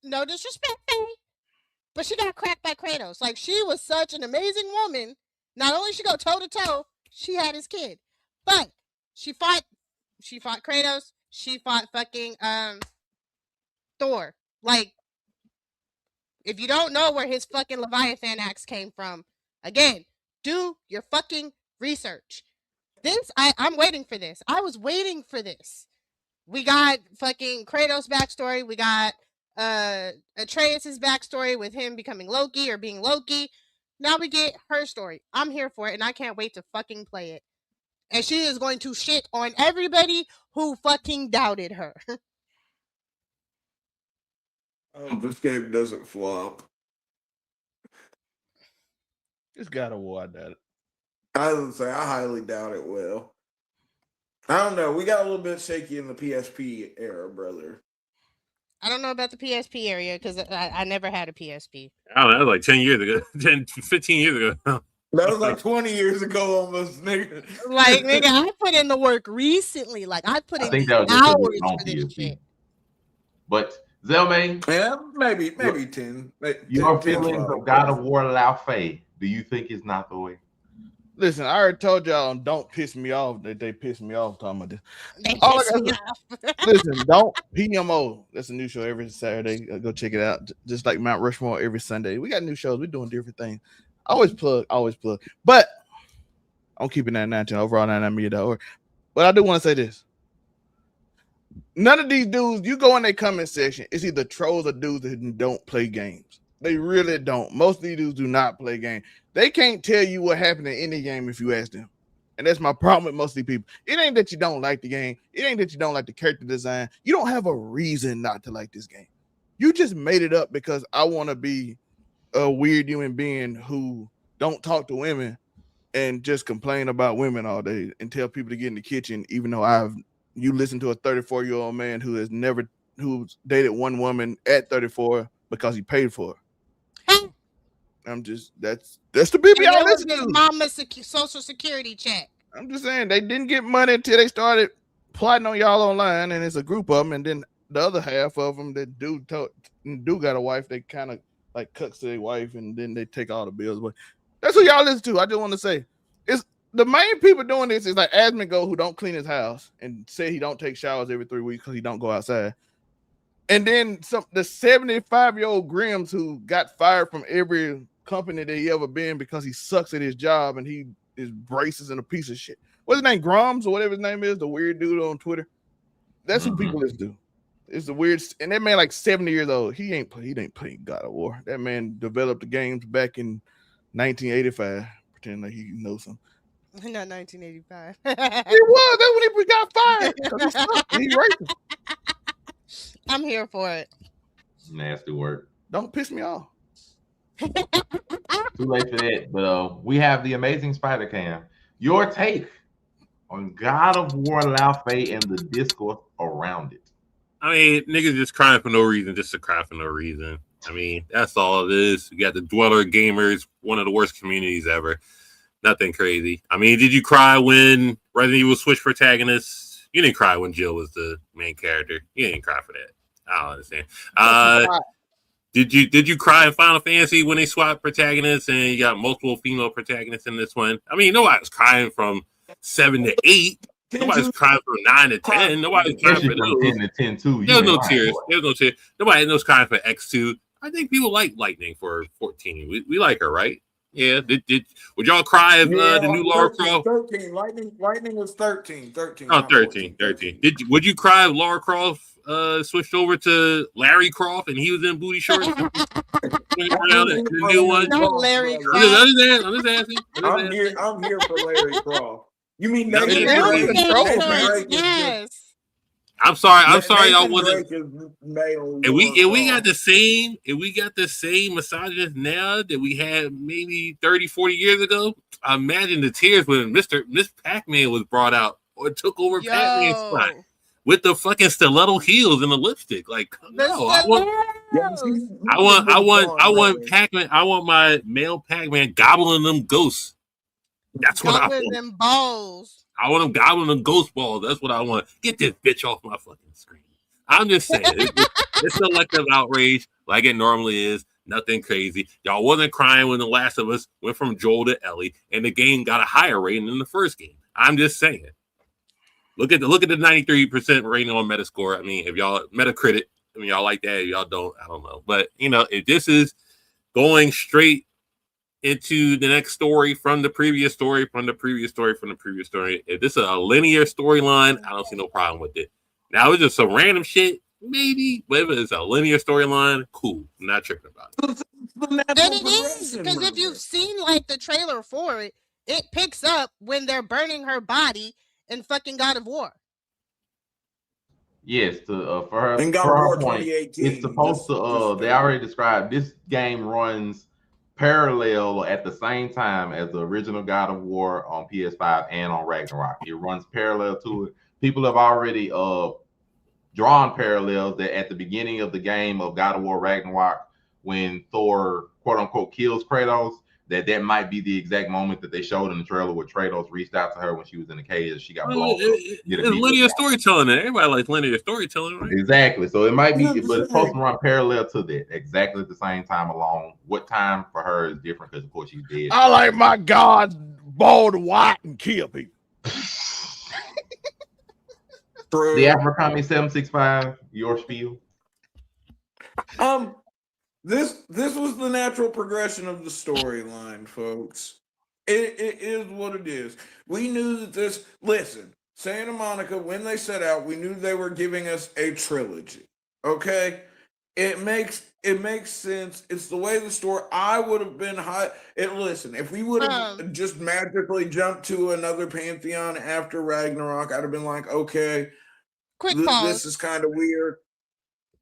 no disrespect, but she got cracked by Kratos. Like, she was such an amazing woman. Not only she go toe to toe, she had his kid. But she fought Kratos. She fought fucking Thor. Like, if you don't know where his fucking Leviathan axe came from, again, do your fucking research. This, I'm waiting for this. I was waiting for this. We got fucking Kratos' backstory. We got Atreus' backstory with him becoming Loki or being Loki. Now we get her story. I'm here for it, and I can't wait to fucking play it. And she is going to shit on everybody who fucking doubted her. This game doesn't flop. It's God of War, I doubt it. I would say I highly doubt it will. I don't know. We got a little bit shaky in the PSP era, brother. I don't know about the PSP area because I never had a PSP. I don't know, like 10 years ago, 15 years ago. That was like 20 years ago almost, nigga. Like, nigga, I put in the work recently. Like, I put in the hours for this shit. But, Zelme, yeah, maybe 10. Your 10, feelings of God of War Lao Fei, do you think it's not the way? Listen, I already told y'all don't piss me off that they piss me off talking about this. They piss me off. Listen, don't PMO. That's a new show every Saturday. Go check it out. Just like Mount Rushmore every Sunday. We got new shows. We're doing different things. Always plug. But I'm keeping that 19 overall 99media.org. But I do want to say this. None of these dudes, you go in their comment section, it's either trolls or dudes that don't play games. They really don't. Most of these dudes do not play games. They can't tell you what happened in any game if you ask them. And that's my problem with most of these people. It ain't that you don't like the game. It ain't that you don't like the character design. You don't have a reason not to like this game. You just made it up because I want to be a weird human being who don't talk to women and just complain about women all day and tell people to get in the kitchen, even though you listen to a 34-year-old man who's dated one woman at 34 because he paid for her. I'm just that's the people y'all listen to. Mama's social security check. I'm just saying they didn't get money until they started plotting on y'all online, and it's a group of them, and then the other half of them that do got a wife, they kind of like cucks to their wife, and then they take all the bills. But that's what y'all listen to. I just want to say, it's the main people doing this is like Asmongold, who don't clean his house and say he don't take showers every 3 weeks because he don't go outside. And then the 75-year-old Grims who got fired from every company that he ever been because he sucks at his job and he is racist and a piece of shit. what's his name, Grums or whatever his name is, the weird dude on Twitter. That's who people listen to. It's the weird, and that man like 70 years old. He ain't playing God of War. That man developed the games back in 1985. Pretend like he knows something. Not 1985. It was. That's when he got fired. He sucked. He racist. I'm here for it. Nasty work. Don't piss me off. Too late for that. But we have the amazing Spider Cam. Your take on God of War Lao Fei and the discourse around it. I mean, niggas just crying for no reason, just to cry for no reason. I mean, that's all it is. You got the Dweller Gamers, one of the worst communities ever. Nothing crazy. I mean, did you cry when Resident Evil switched protagonists? You didn't cry when Jill was the main character. You didn't cry for that. I don't understand. Did you cry in Final Fantasy when they swapped protagonists and you got multiple female protagonists in this one? I mean, nobody was crying from 7 to 8. Nobody's crying from 9 to 10. Nobody's crying for those. 10 to 10 too. There's no tears. There's no tears. Nobody knows crying for X2. I think people like Lightning for 14. We like her, right? Yeah. Would y'all cry if the new Lara Croft? 13. Lightning was 13. 13. Oh, 13. Would you cry if Lara Croft switched over to Larry Croft and he was in booty shorts? Around the new one. Not Larry I'm Croft. just asking. I'm here for Larry Croft. You mean No, Nathan Nathan Drake? Drake. Nathan Drake is Yes. I'm sorry, y'all Nathan wasn't. Drake is male If we Laura got the same misogynist now that we had maybe 30, 40 years ago, I imagine the tears when Miss Pac-Man was brought out or took over Pac-Man's spot with the fucking stiletto heels and the lipstick. Like, no, I want Pac-Man. I want my male Pac-Man gobbling them ghosts. That's what I want. Them balls. I want them gobbling them ghost balls. That's what I want. Get this bitch off my fucking screen. I'm just saying, it's selective outrage like it normally is. Nothing crazy. Y'all wasn't crying when The Last of Us went from Joel to Ellie, and the game got a higher rating than the first game. I'm just saying. Look at the 93% rating on Metascore. I mean, if y'all Metacritic, I mean, y'all like that. If y'all don't, I don't know. But if this is going straight into the next story from the previous story, if this is a linear storyline, I don't see no problem with it. Now, it's just some random shit, maybe, but if it's a linear storyline, cool. I'm not tripping about it. And it is, because if you've seen like the trailer for it, it picks up when they're burning her body in fucking God of War. Yes, for her, and God for of her War point, 2018. it's supposed to. They already described this game runs parallel at the same time as the original God of War on PS5 and on Ragnarok. It runs parallel to it. People have already drawn parallels that at the beginning of the game of God of War Ragnarok, when Thor quote unquote kills Kratos, that might be the exact moment that they showed in the trailer where Kratos reached out to her when she was in the cage. She got blown. It's linear storytelling. Everybody likes linear storytelling, right? Exactly. So it might be, but it's supposed to run parallel to that, exactly at the same time along. What time for her is different because, of course, she's dead. I like my God bald white and kill people. The Afrikami 765, your spiel. This was the natural progression of the storyline, folks. It is what it is. We knew that this. Listen, Santa Monica, when they set out, we knew they were giving us a trilogy. Okay, it makes sense. It's the way the story. I would have been high. Listen, if we would have just magically jumped to another pantheon after Ragnarok, I'd have been like, okay, quick pause. This is kind of weird.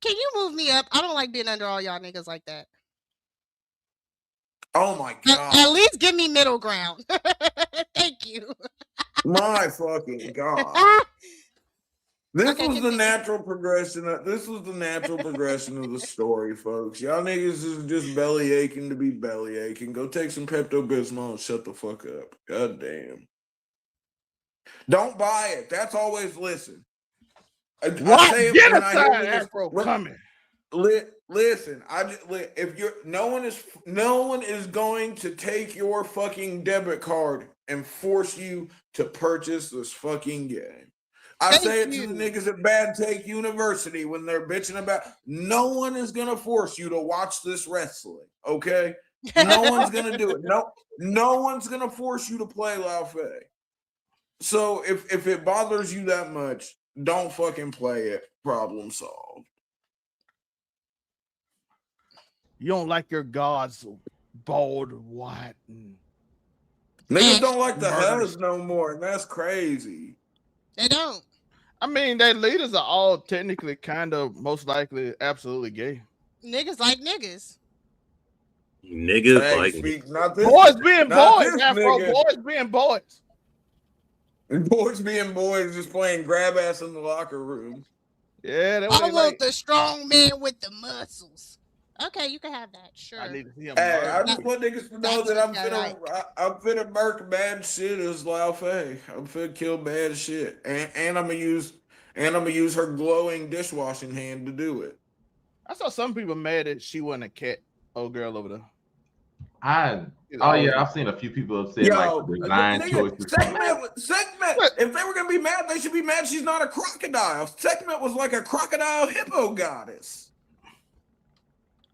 Can you move me up? I don't like being under all y'all niggas like that. Oh my God. At least give me middle ground. Thank you. My fucking God. This was the natural progression. This was the natural progression of the story, folks. Y'all niggas is just belly aching to be belly aching. Go take some Pepto-Bismol and shut the fuck up. God damn. Don't buy it. That's always listen. What? Genocide Afro coming. Listen, if you're no one is going to take your fucking debit card and force you to purchase this fucking game. I say it to the niggas at Bad Take University when they're bitching about no one is gonna force you to watch this wrestling. Okay, no one's gonna do it. No one's gonna force you to play Lao Fei. So if it bothers you that much, don't fucking play it. Problem solved. You don't like your gods bald, white, and Niggas don't like the Murders. Huz no more, and that's crazy. They don't. I mean, their leaders are all technically kind of most likely absolutely gay. Niggas like niggas. Niggas Hey, like speak, not this, Boys being not boys, this Afro. nigga. Boys being boys. Boys being boys, just playing grab ass in the locker room. Yeah, that I was want the strong man with the muscles. Okay, you can have that. Sure. I need to see him. Hey, I murder. just want niggas to know That's that I'm what I finna, I'm finna murk bad shit as Lao Fei. I'm finna kill bad shit, and I'm gonna use her glowing dishwashing hand to do it. I saw some people mad that she wasn't a cat. Old girl over there. I've seen a few people upset like the design choices. Segment. If they were gonna be mad, they should be mad she's not a crocodile. Segment was like a crocodile hippo goddess.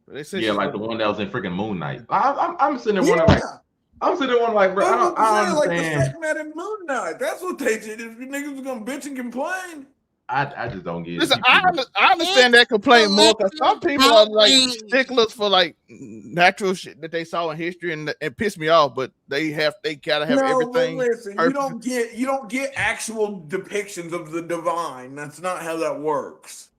They said Yeah, she like the was- one that was in freaking Moon Knight. I'm sitting there wondering, like, bro, I don't like the understand. segment in Moon Knight. That's what they did. If you niggas was gonna bitch and complain. I just don't get it. Listen, I understand that complaint more because some people are like outrage. sticklers for like natural shit that they saw in history and it pissed me off. But they gotta have everything. But listen, perfect. you don't get actual depictions of the divine. That's not how that works.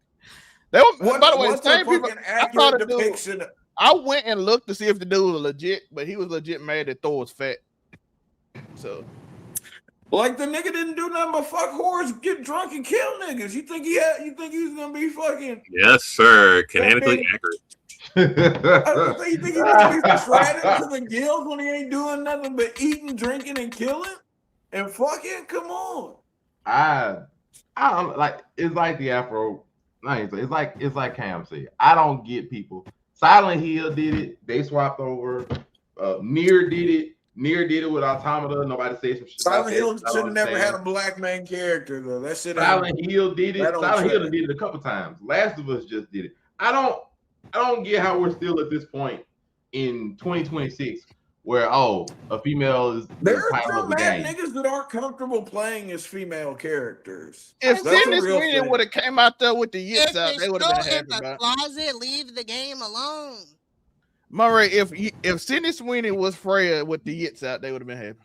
By the way, What's same a people. fucking I thought accurate the dude. depiction? I went and looked to see if the dude was legit, but he was legit mad that Thor was fat. So Like the nigga didn't do nothing but fuck whores, get drunk, and kill niggas. You think he was gonna be fucking? yes, sir. Canonically accurate. You think he gonna be shredded to the gills when he ain't doing nothing but eating, drinking, and killing and fucking? Come on. I don't like. It's like the Afro. It's like Cam said. I don't get people. Silent Hill did it. They swapped over. Nier did it. Nier did it with Automata. Nobody said some shit. Silent Hill should have never had a black main character though. That shit. Silent Hill did it. That don't Silent Hill track. did it a couple times. Last of Us just did it. I don't get how we're still at this point in 2026 where a female is There the are title still of the mad game. niggas that aren't comfortable playing as female characters. if That's a Sydney real Sweeney thing. would have came out there with the If yits out, it's they would have still been in happy the about it. closet, leave the game alone. Murray, if Sydney Sweeney was Freya with the yits out, they would have been happy.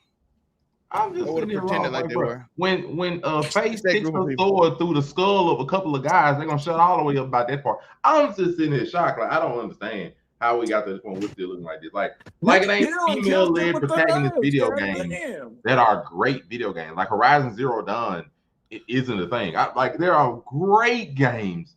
I'm just They would've sitting here pretended wrong, like they bro. were. When Face That sticks group of a people. sword through the skull of a couple of guys, they're gonna shut all the way up about that part. I'm just sitting here shocked. Like I don't understand how we got to this point. We're still looking like this. Like it ain't female-led protagonist video games that are great video games. Like Horizon Zero Dawn, it isn't a thing. There are great games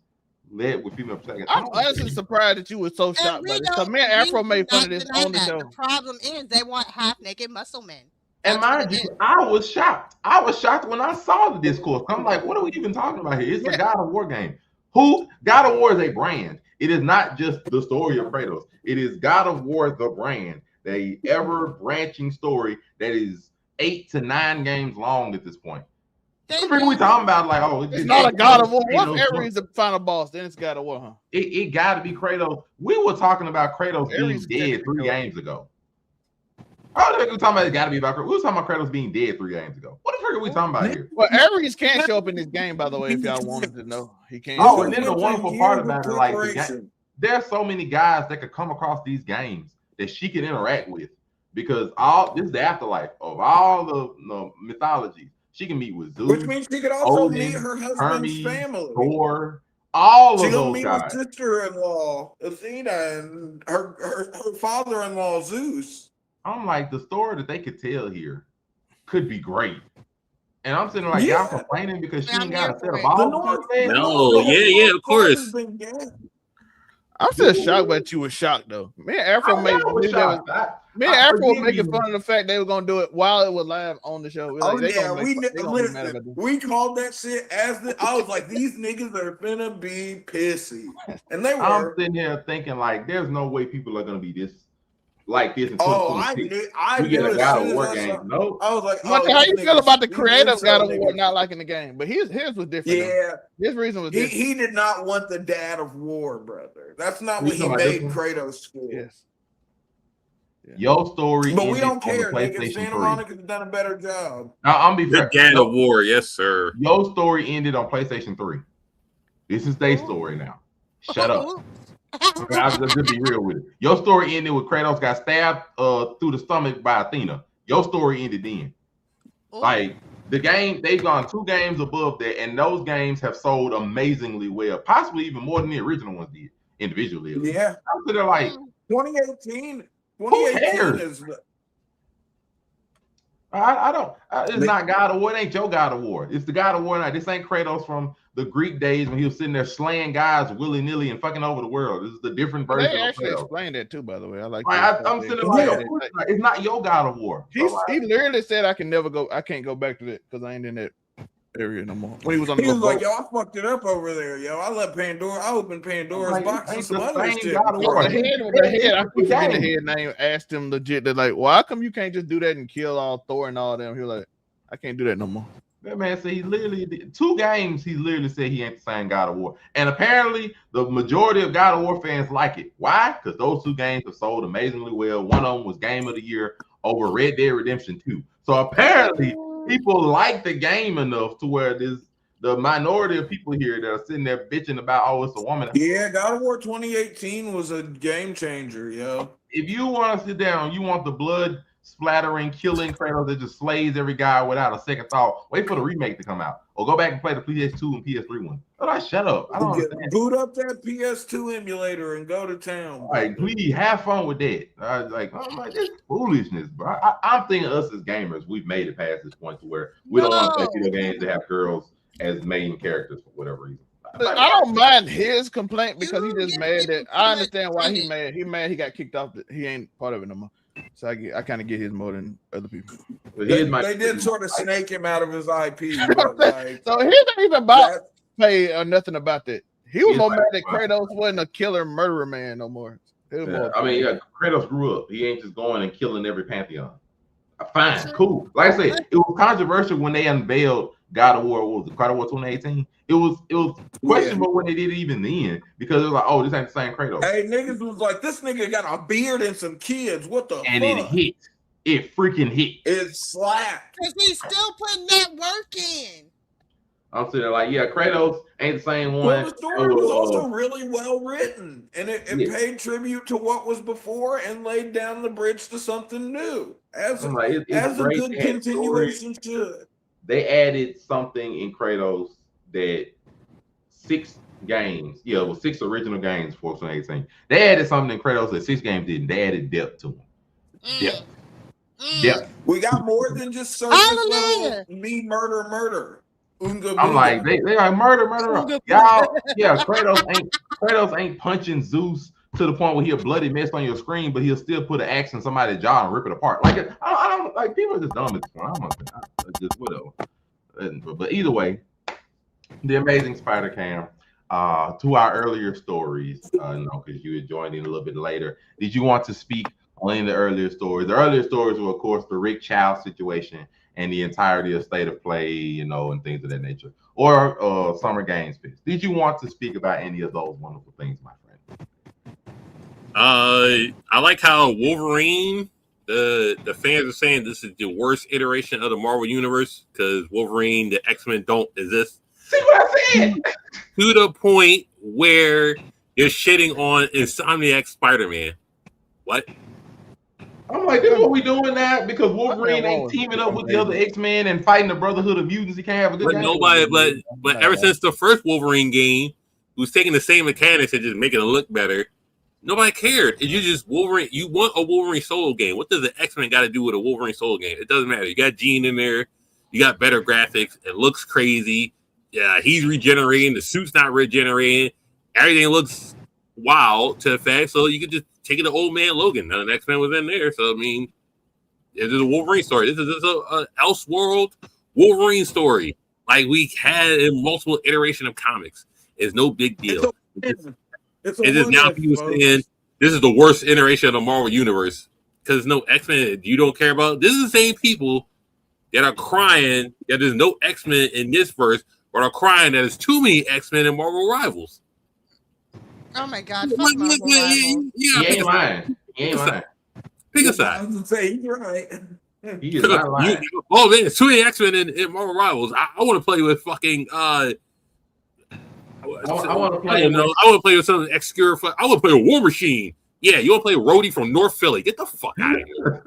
led with female protagonists. I'm honestly surprised that you were so shocked by this. Because me and Afro made fun of this on the show. The problem is they want half naked muscle men. And mind you, I was shocked. I was shocked when I saw the discourse. I'm like, what are we even talking about here? It's a God of War game. God of War is a brand. It is not just the story of Kratos. It is God of War, the brand, the ever-branching story that is 8 to 9 games long at this point. What are we talking about? Like, it's not a God of War. What if Ares is the final boss? Then it's God of War, huh? It got to be Kratos. We were talking about Kratos being dead 3 games ago. Oh, we're talking about it got to be about Kratos. We were talking about Kratos being dead 3 games ago. What the frick are we talking about here? Well, Ares can't show up in this game, by the way, if y'all wanted to know. He can't. Oh, and then the wonderful part about it, like, there's so many guys that could come across these games that she can interact with because this is the afterlife of all the mythologies. She can meet with Zeus, which means she could also Odin, meet her husband's Hermes, family. Thor, all She'll of those meet guys. her sister-in-law, Athena, and her father-in-law, Zeus. I'm like, the story that they could tell here could be great. And I'm sitting like, y'all complaining because she ain't got a set of balls. Yeah, of course. I'm still shocked that you were shocked though. Me and Afro made Afro was making fun of the fact they were gonna do it while it was live on the show. We called that shit I was like, these niggas are finna be pissy, and they were. I'm sitting here thinking like, there's no way people are gonna be this like this. In I get a God of War game. No, I was like, how you feel about the creative God of War not liking the game? But his was different. Yeah, his reason was different. He did not want the dad of war, brother. That's not what he made Kratos for. Yes. Your story, But we ended don't on care, the nigga. PlayStation Santa 3. Monica's done a better job. Now, I'm be fair. The God of War, yes, sir. Your story ended on PlayStation 3. This is their story now. Shut up. I'll just be real with it. Your story ended with Kratos got stabbed through the stomach by Athena. Your story ended then. Ooh. Like the game, they've gone 2 games above that, and those games have sold amazingly well, possibly even more than the original ones did individually. Yeah. So they're like, 2018 cares? is I don't. It's not God of War. It ain't your God of War. It's the God of War now. This ain't Kratos from the Greek days when he was sitting there slaying guys willy nilly and fucking over the world. This is the different But version. they actually of Kratos. explained that too, by the way. I like. I'm sitting there like, of course not. It's not your God of War. He literally said, "I can't go back to that because I ain't in that area no more." When he was on the He was like, boat. yo, I fucked it up over there, yo. I opened Pandora's Like, box and ain't some the other same shit. God of War. The head, I keep forgetting the head name. Asked him legit that, like, well, how come you can't just do that and kill all Thor and all them? He was like, I can't do that no more. That man said he literally did 2 games. He literally said he ain't the same God of War, and apparently the majority of God of War fans like it. Why? Because those 2 games have sold amazingly well. One of them was Game of the Year over Red Dead Redemption 2. So apparently people like the game enough to where there's the minority of people here that are sitting there bitching about, oh, it's a woman. Yeah, God of War 2018 was a game changer, yo. If you want to sit down, you want the blood splattering, killing Kratos that just slays every guy without a second thought. Wait for the remake to come out, or go back and play the PS2 and PS3 one. But I shut up. I don't understand. Boot up that PS2 emulator and go to town. All right, please have fun with that. I'm like, this foolishness, bro. I'm thinking us as gamers, we've made it past this point to where we don't want to play video games that have girls as main characters for whatever reason. I don't mind his complaint because he just mad that I understand why he mad. He mad he got kicked off. He ain't part of it no more. So I kind of get his more than other people. They did sort of snake him out of his IP. But like, so he ain't even about pay or nothing about that. He was more mad that Kratos wasn't a killer murderer man no more. Kratos grew up. He ain't just going and killing every pantheon. Fine, cool. Like I said, it was controversial when they unveiled God of War. What was it? God of War 2018. It was questionable when they did it even then because it was like, oh, this ain't the same Kratos. Hey, niggas was like, this nigga got a beard and some kids. What the and fuck? It hit. It freaking hit. It slapped. Because he's still putting that work in. I'm sitting there like, yeah, Kratos ain't the same one. Well, the story was also really well written, and it paid tribute to what was before and laid down the bridge to something new, as a good continuation should. They added something in Kratos that 6 games, it was 6 original games for 2018. They added something in Kratos that 6 games didn't. They added depth to them. Depth. We got more than just surface level me murder. I'm like, they like murder. Y'all, yeah, Kratos ain't punching Zeus to the point where he'll bloody mess on your screen, but he'll still put an axe in somebody's jaw and rip it apart. Like I don't like people are just dumb at this point. Just whatever. But either way, the Amazing Spider-Cam. To our earlier stories, because you had joined in a little bit later. Did you want to speak on any of the earlier stories? The earlier stories were, of course, the Rick Child situation and the entirety of State of Play, and things of that nature, or Summer Games Fest. Did you want to speak about any of those wonderful things, my friend? I like how Wolverine, the fans are saying this is the worst iteration of the Marvel Universe because Wolverine, the X-Men don't exist. See what I said? To the point where you're shitting on Insomniac Spider-Man. What? I'm like, this is what we doing now because Wolverine ain't teaming up with the other X-Men and fighting the Brotherhood of Mutants. He can't have a good game. But ever since the first Wolverine game, who's taking the same mechanics and just making it look better, nobody cared. You just Wolverine. You want a Wolverine solo game. What does the X-Men got to do with a Wolverine solo game? It doesn't matter. You got Jean in there. You got better graphics. It looks crazy. Yeah, he's regenerating. The suit's not regenerating. Everything looks wild to the fact. So you could just take it to Old Man Logan. None of the X-Men was in there. So, I mean, this is a Wolverine story. This is a Elseworld Wolverine story. Like we had in multiple iteration of comics. It's no big deal. It is now people saying this is the worst iteration of the Marvel Universe because no X-Men you don't care about. This is the same people that are crying that there's no X-Men in this verse, but are crying that there's too many X-Men in Marvel Rivals. Oh my God! Fuck Marvel Rivals. He ain't lying. Pick a I side. was gonna say you're right. He is not lying. Oh man, it's too many X-Men in Marvel Rivals. I want to play with fucking I want to I play don't know. I want to play with some obscure. I want to play with War Machine. Yeah, you want to play with Rhodey from North Philly? Get the fuck out of here.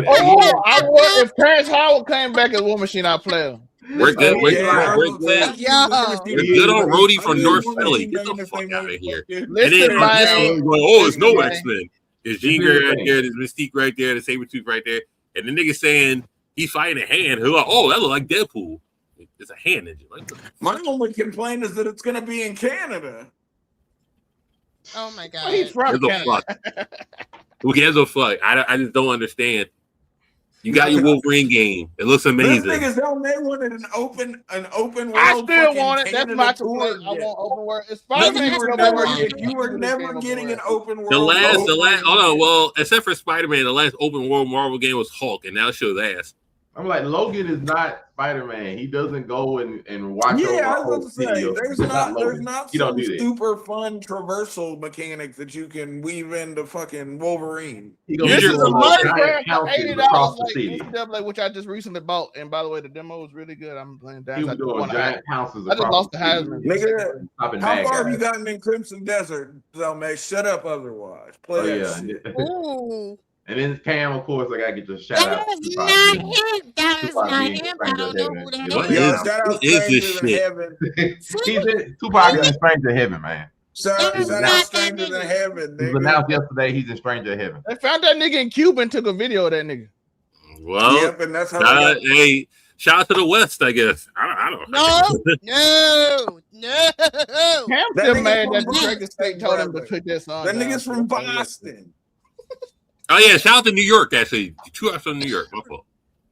Oh, I would, if Terrence Howard came back as War Machine, I'd play him. We're good. We're good. Yo. We're good on Rhodey from North Philly. Get the fuck out of here. And Listen, then man. oh, it's no Listen, X-Men. There's Jean Grey right there. There's Mystique right there. The Sabretooth right there. And the nigga saying he's fighting a hand. Who like, oh, that look like Deadpool. It's a hand ninja. Like, My only complaint is that it's gonna be in Canada. Oh my well, he's god. from Gives a Canada. fuck. Who gives a fuck? I just don't understand. You got your Wolverine game. It looks This amazing. niggas don't they wanted an open world. I still fucking want it. That's Canada my tour complaint. I yet. want open world. It's No, Spider-Man. you were never getting an open world. The last, Wolverine hold on. game. Well, except for Spider-Man, the last open world Marvel game was Hulk, and now it shows ass. I'm like, Logan is not Spider-Man. He doesn't go and watch over Yeah, I a whole was about to say, city. there's He's not Logan. He don't some do that. super fun traversal mechanics that you can weave into fucking Wolverine. He You goes This just- is to a money grab giant for $80 houses across the like city. NCAA, which I just recently bought. And by the way, the demo is really good. I'm playing He Dash. was doing giant houses I just across lost the the city. Heisman. Nigga, Stopping how bad far have guys. you gotten in Crimson Desert, Zelmay? Shut up otherwise. Play Oh, that yeah. shit. Ooh. And then Cam, of course, I gotta get your shout That out. is to not Tupac. him. That is Tupac not being him. I Stranger don't know Heaven. who You that know, What is. Yo, is- shout out what is this Strangers in shit? Heaven. Tupac is in Stranger Heaven, man. Shout That is out not Strangers in that nigga. Heaven, It was nigga. announced yesterday he's in Stranger Heaven. They found that nigga in Cuba and took a video of that nigga. Well, Yep, and that's how they got. hey, shout out to the West, I guess. I don't know. No. Cam That still nigga mad from that Boston, Detroit State told him to brother. put that song That down. nigga's from Boston. Oh yeah, shout out to New York. Actually, 2 hours from New York. My fault.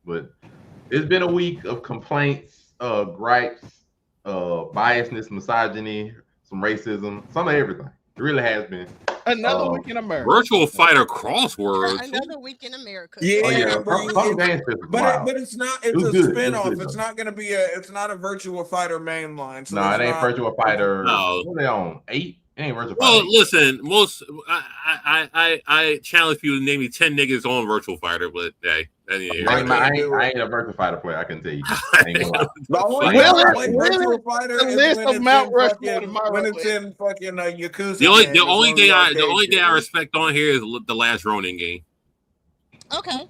But it's been a week of complaints, gripes, biasness, misogyny, some racism, some of everything. It really has been. Another week in America. Virtual fighter crosswords. Another week in America. Yeah, Oh yeah, bro, some games was But wild. it's not. It It's was a good. It was spinoff. good, It's though. not gonna be it's not a Virtua Fighter mainline. So No, it's it ain't not- Virtual Fighter. No. What are they on? 8? It ain't Virtual Well, Fighter. listen, I challenge people to name me 10 niggas on Virtual Fighter, but hey, that ain't I ain't a Virtual Fighter player. I can tell you. I ain't gonna lie. The only Fuck. way I Will play it- Virtua Fighter the is list when of it's Mount in Rushmore fucking- tomorrow. when it's in fucking Yakuza. The only Man, the it's only on thing the I arcade the only thing I shit. respect on here is the last Ronin game. Okay.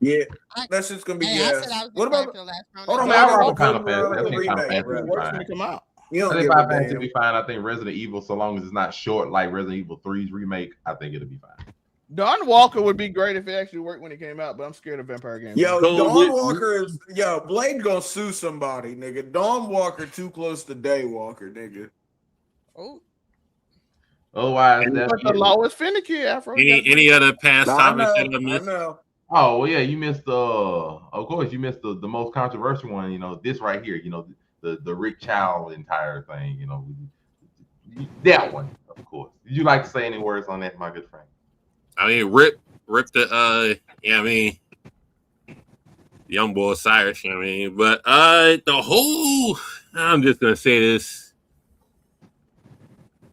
Yeah, I- that's just gonna be Hey, I said I yes. was What gonna about? the last round. Hold on, Yeah, I man. rock Final What Fantasy. about I the think Final remake, Fantasy bro? is Work's fine. gonna come out. You I don't think give Final a Fantasy damn. will be fine. I think Resident Evil, so long as it's not short like Resident Evil 3's remake, I think it'll be fine. Don Walker would be great if it actually worked when it came out, but I'm scared of Vampire Games. Yo, Go Dawn with- Walker is Blade gonna sue somebody, nigga. Dawn Walker too close to Daywalker, nigga. Oh, Otherwise, but that's the law is finicky, Afro. Any other past I topics that I know, I missed? know. Oh well, yeah, you missed of course you missed the most controversial one. You know this right here. You know the Rick Chow entire thing. You know that one, of course. Did you like to say any words on that, my good friend? I mean, rip the yeah, I mean, young boy Cyrus. You know what I mean, but the whole. I'm just gonna say this.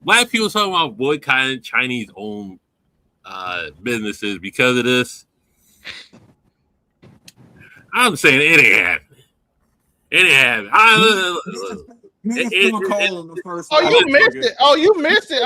Black people talking about boycotting Chinese-owned businesses because of this. I'm saying it ain't happening. It ain't happening. Niggas it- still calling the first. Oh, you one, missed nigga. it. Oh, you missed it.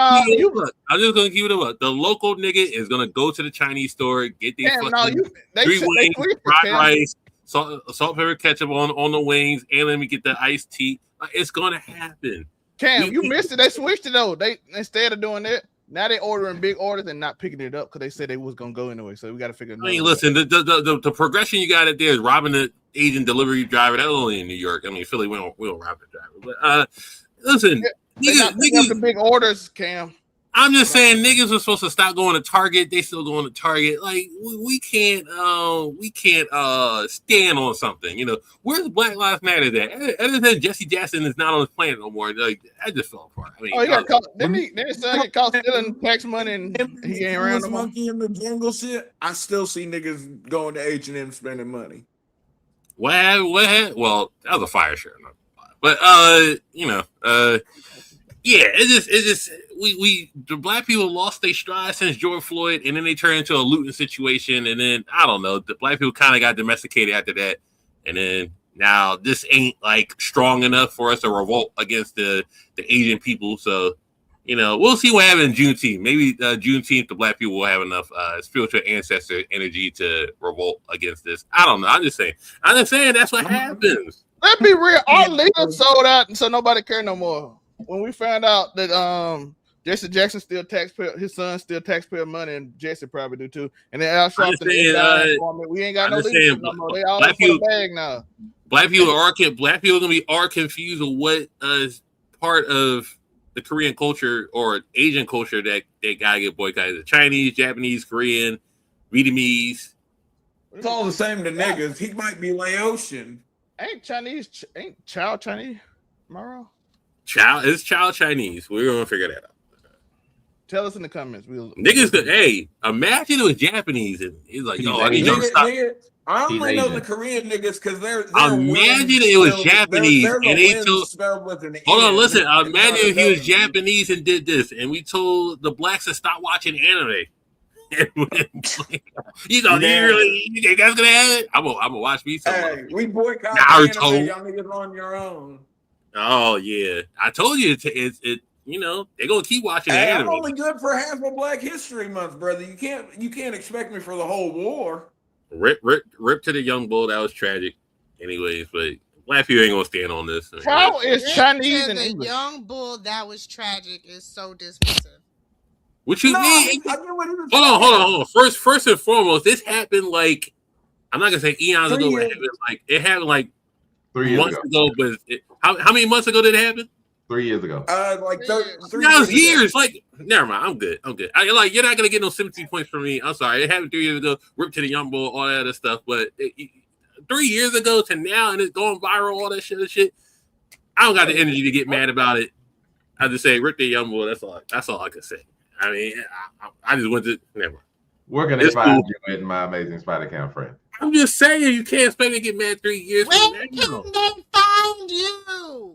Look, I'm just gonna keep it up. The local nigga is gonna go to the Chinese store, get these Damn, no, fucking they three switched wings, it, fried Cam. rice, salt, pepper, ketchup on the wings, and let me get the iced tea. Like, it's gonna happen. Cam, you missed it. They switched it though. They instead of doing that, now they ordering big orders and not picking it up because they said they was gonna go anyway. So we got to figure. I mean, listen, the progression you got it there is robbing the Asian delivery driver. That's only in New York. I mean, Philly, we don't rob the driver. But listen, They not picking up the big orders, Cam. I'm just saying niggas are supposed to stop going to Target. They still going to Target. Like we can't stand on something. You know, where's Black Lives Matter at? Other than Jesse Jackson is not on this planet no more. Like I just fell apart. I mean, Oh, he got caught. Didn't his son get caught stealing tax money and he ain't around This no more? monkey in the jungle shit. I still see niggas going to H&M spending money. What happened? Well, that was a fire shirt. But yeah, it just the black people lost their stride since George Floyd, and then they turned into a looting situation, and then I don't know, the black people kind of got domesticated after that, and then now this ain't like strong enough for us to revolt against the Asian people. So, we'll see what happens in Juneteenth. Maybe Juneteenth, the black people will have enough spiritual ancestor energy to revolt against this. I don't know. I'm just saying that's what happens. Let's be real. Our leaders sold out, so nobody care no more. When we found out that Jesse Jackson still his son still taxpayer money, and Jesse probably do too. And then Al Sharpton, we ain't got no leaders no more. They all for the bag now. Black people gonna be confused of what is part of the Korean culture or Asian culture that they gotta get boycotted. The Chinese, Japanese, Korean, Vietnamese. It's all the same to niggas. He might be Laotian. Ain't Chow Chinese? Am I wrong? It's Chow Chinese. We're gonna figure that out. Tell us in the comments. Niggas, hey, imagine it was Japanese and it's like, yo, I need you to stop. I only know the Korean niggas because they're imagine it was Japanese and they told. Hold on, listen. Imagine if he was Japanese and did this, and we told the blacks to stop watching anime. You think that's gonna happen? I'm gonna watch me some. Hey, we boycott Naruto. Y'all niggas on your own. Oh yeah, I told you it's they're gonna keep watching anime. I'm only good for half of Black History Month, brother. You can't expect me for the whole war. Rip to the young bull. That was tragic. Anyways, but black people ain't gonna stand on this. How is Chinese and the English? Young bull that was tragic is so dismissive. What you mean? Hold on. First and foremost, this happened like I'm not gonna say eons ago. It happened like 3 years ago. But how many months ago did it happen? 3 years ago. Like 3 years. Like, never mind. I'm good. You're not gonna get no sympathy points from me. I'm sorry. It happened 3 years ago. Rip to the young bull, all that other stuff. But 3 years ago to now, and it's going viral, all that shit. I don't got the energy to get mad about it. I just say rip the young bull. That's all I can say. I mean, I just went to never. Where can they find you in My Amazing Spider-Cam friend? I'm just saying you can't expect me to get mad 3 years. Where can they find you?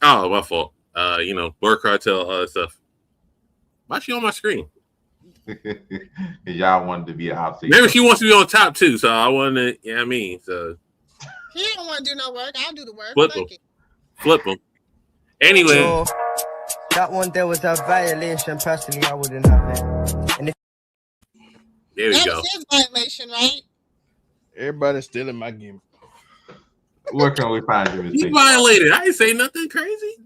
Oh, my fault. Blur Cartel, all that stuff. Why is she on my screen? Y'all wanted to be an opposite. Maybe she wants to be on top too, so I wanted to, so. He don't want to do no work. I'll do the work. Flip them. Anyway. So, that one there was a violation. Personally, I wouldn't have it. And there we go. That's his violation, right? Everybody's still in my game. Where can we find you? He violated. I didn't say nothing crazy.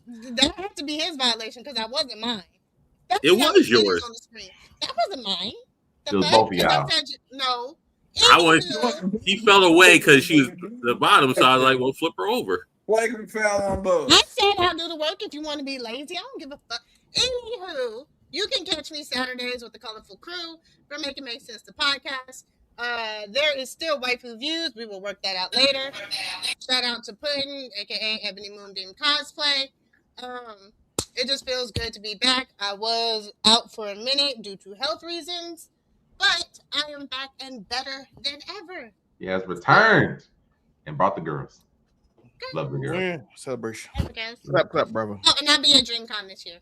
That had to be his violation because that wasn't mine. It was yours. On the screen. That wasn't mine. It was both of y'all. No. He fell away because she was the bottom, so I was like, well, flip her over. Like we fell on both. I said I'll do the work if you want to be lazy. I don't give a fuck. Anywho, you can catch me Saturdays with the Colorful Crew for Make It Make Sense, the podcast. There is still Waifu Views. We will work that out later. Shout out to Puddin', aka Ebony Moonbeam Cosplay. It just feels good to be back. I was out for a minute due to health reasons, but I am back and better than ever. He has returned and brought the girls. Love the girls. Yeah, celebration. Clap, bravo. Oh, and I'll be at DreamCon this year.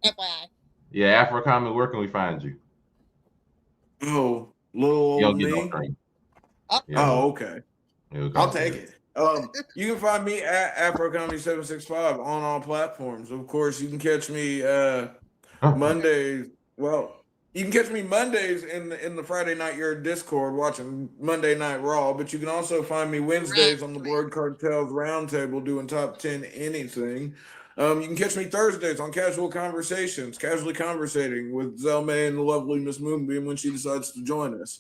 FYI. Yeah, AfroComic, where can we find you? Oh, little old me. Oh, okay. I'll take it. You can find me at AfroComedy765 on all platforms. Of course, you can catch me Mondays. Well, you can catch me Mondays in the Friday Night Your Discord watching Monday Night Raw, but you can also find me Wednesdays on the Blurred Cartels Roundtable doing top 10 anything. You can catch me Thursdays on Casually Conversating with Zelma and the lovely Miss Moonbeam when she decides to join us.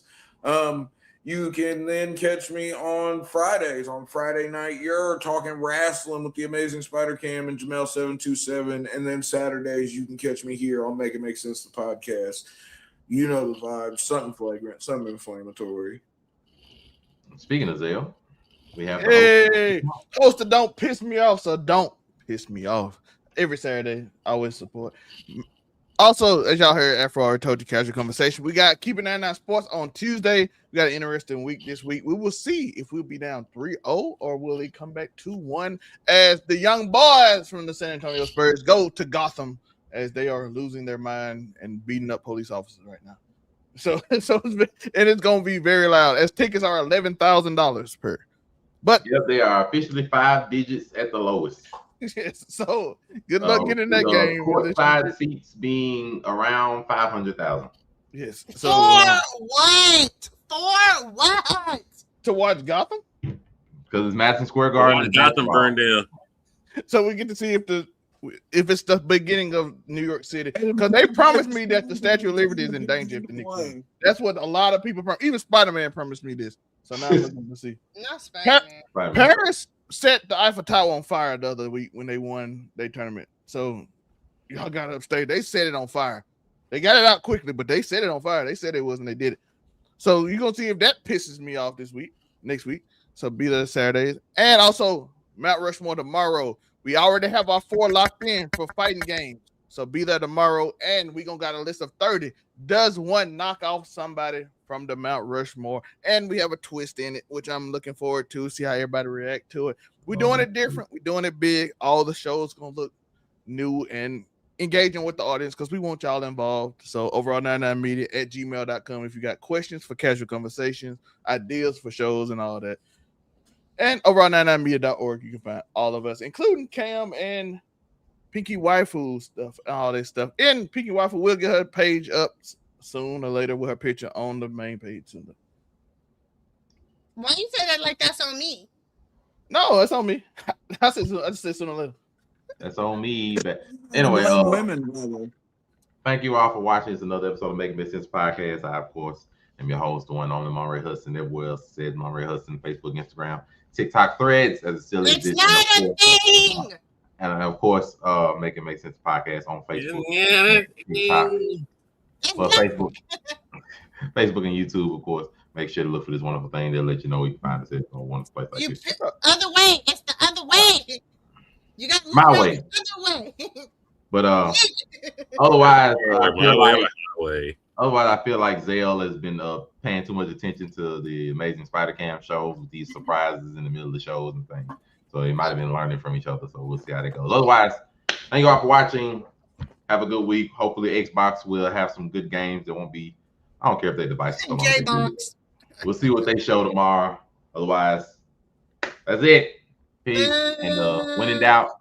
You can then catch me on Fridays. On Friday night, you're talking wrestling with the amazing Spider Cam and Jamel727. And then Saturdays, you can catch me here on Make It Make Sense, the podcast. You know the vibe. Something flagrant, something inflammatory. Speaking of Zell, we have Toaster don't piss me off, so don't piss me off. Every Saturday, I always support. Also, as y'all heard, Afro already told you, Casual Conversation. We got Keeping 99 Sports on Tuesday. We got an interesting week this week. We will see if we'll be down 3-0 or will he come back 2-1 as the young boys from the San Antonio Spurs go to Gotham as they are losing their mind and beating up police officers right now. So it's gonna be very loud. As tickets are $11,000 per. But yep, they are officially 5 digits at the lowest. yes, so good luck getting that game. Courtside seats being around 500,000. Yes. So For what? For what? to watch Gotham? Because it's Madison Square Garden. Gotham burned down. So we get to see if it's the beginning of New York City, because they promised me that the Statue of Liberty is in danger if the Knicks win. That's what a lot of people even Spider-Man promised me this. So now I'm looking to see. Not Spider-Man. Paris set the Eiffel Tower on fire the other week when they won their tournament. So y'all got to upstate. They set it on fire. They got it out quickly, but they set it on fire. They said it wasn't. They did it. So you're gonna see if that pisses me off next week. So be there Saturdays, and also Mount Rushmore tomorrow. We already have our 4 locked in for fighting games. So be there tomorrow, and we gonna got a list of 30. Does one knock off somebody from the Mount Rushmore? And we have a twist in it, which I'm looking forward to. See how everybody react to it. We're doing it different. We're doing it big. All the shows gonna look new and engaging with the audience because we want y'all involved. So overall99media@gmail.com if you got questions for casual conversations, ideas for shows, and all that. And overall99media.org, you can find all of us, including Cam and Pinky Waifu stuff, all this stuff. And Pinky Waifu will get her page up soon or later with her picture on the main page soon. Why you say that like that's on me? No, that's on me. I just said sooner or later. That's on me. But anyway, thank you all for watching. It's another episode of Making Best Sense Podcast. I, of course, am your host, the one on the Monray Hudson. Everywhere else said Monray Hudson, Facebook, Instagram, TikTok, Threads, as it still exists. It's not a thing. And of course, Make It Make Sense Podcast on Facebook. TikTok, well, Facebook and YouTube, of course. Make sure to look for this wonderful thing. They'll let you know you can find us at a wonderful place like this. Other way. It's the other way. You got my way. The other way. But otherwise, I feel like Zale has been paying too much attention to the Amazing Spider-Cam shows with these surprises in the middle of the shows and things. So they might have been learning from each other. So we'll see how that goes. Otherwise, thank you all for watching. Have a good week. Hopefully, Xbox will have some good games. There won't be. I don't care if their devices come on. We'll see what they show tomorrow. Otherwise, that's it. Peace. And when in doubt,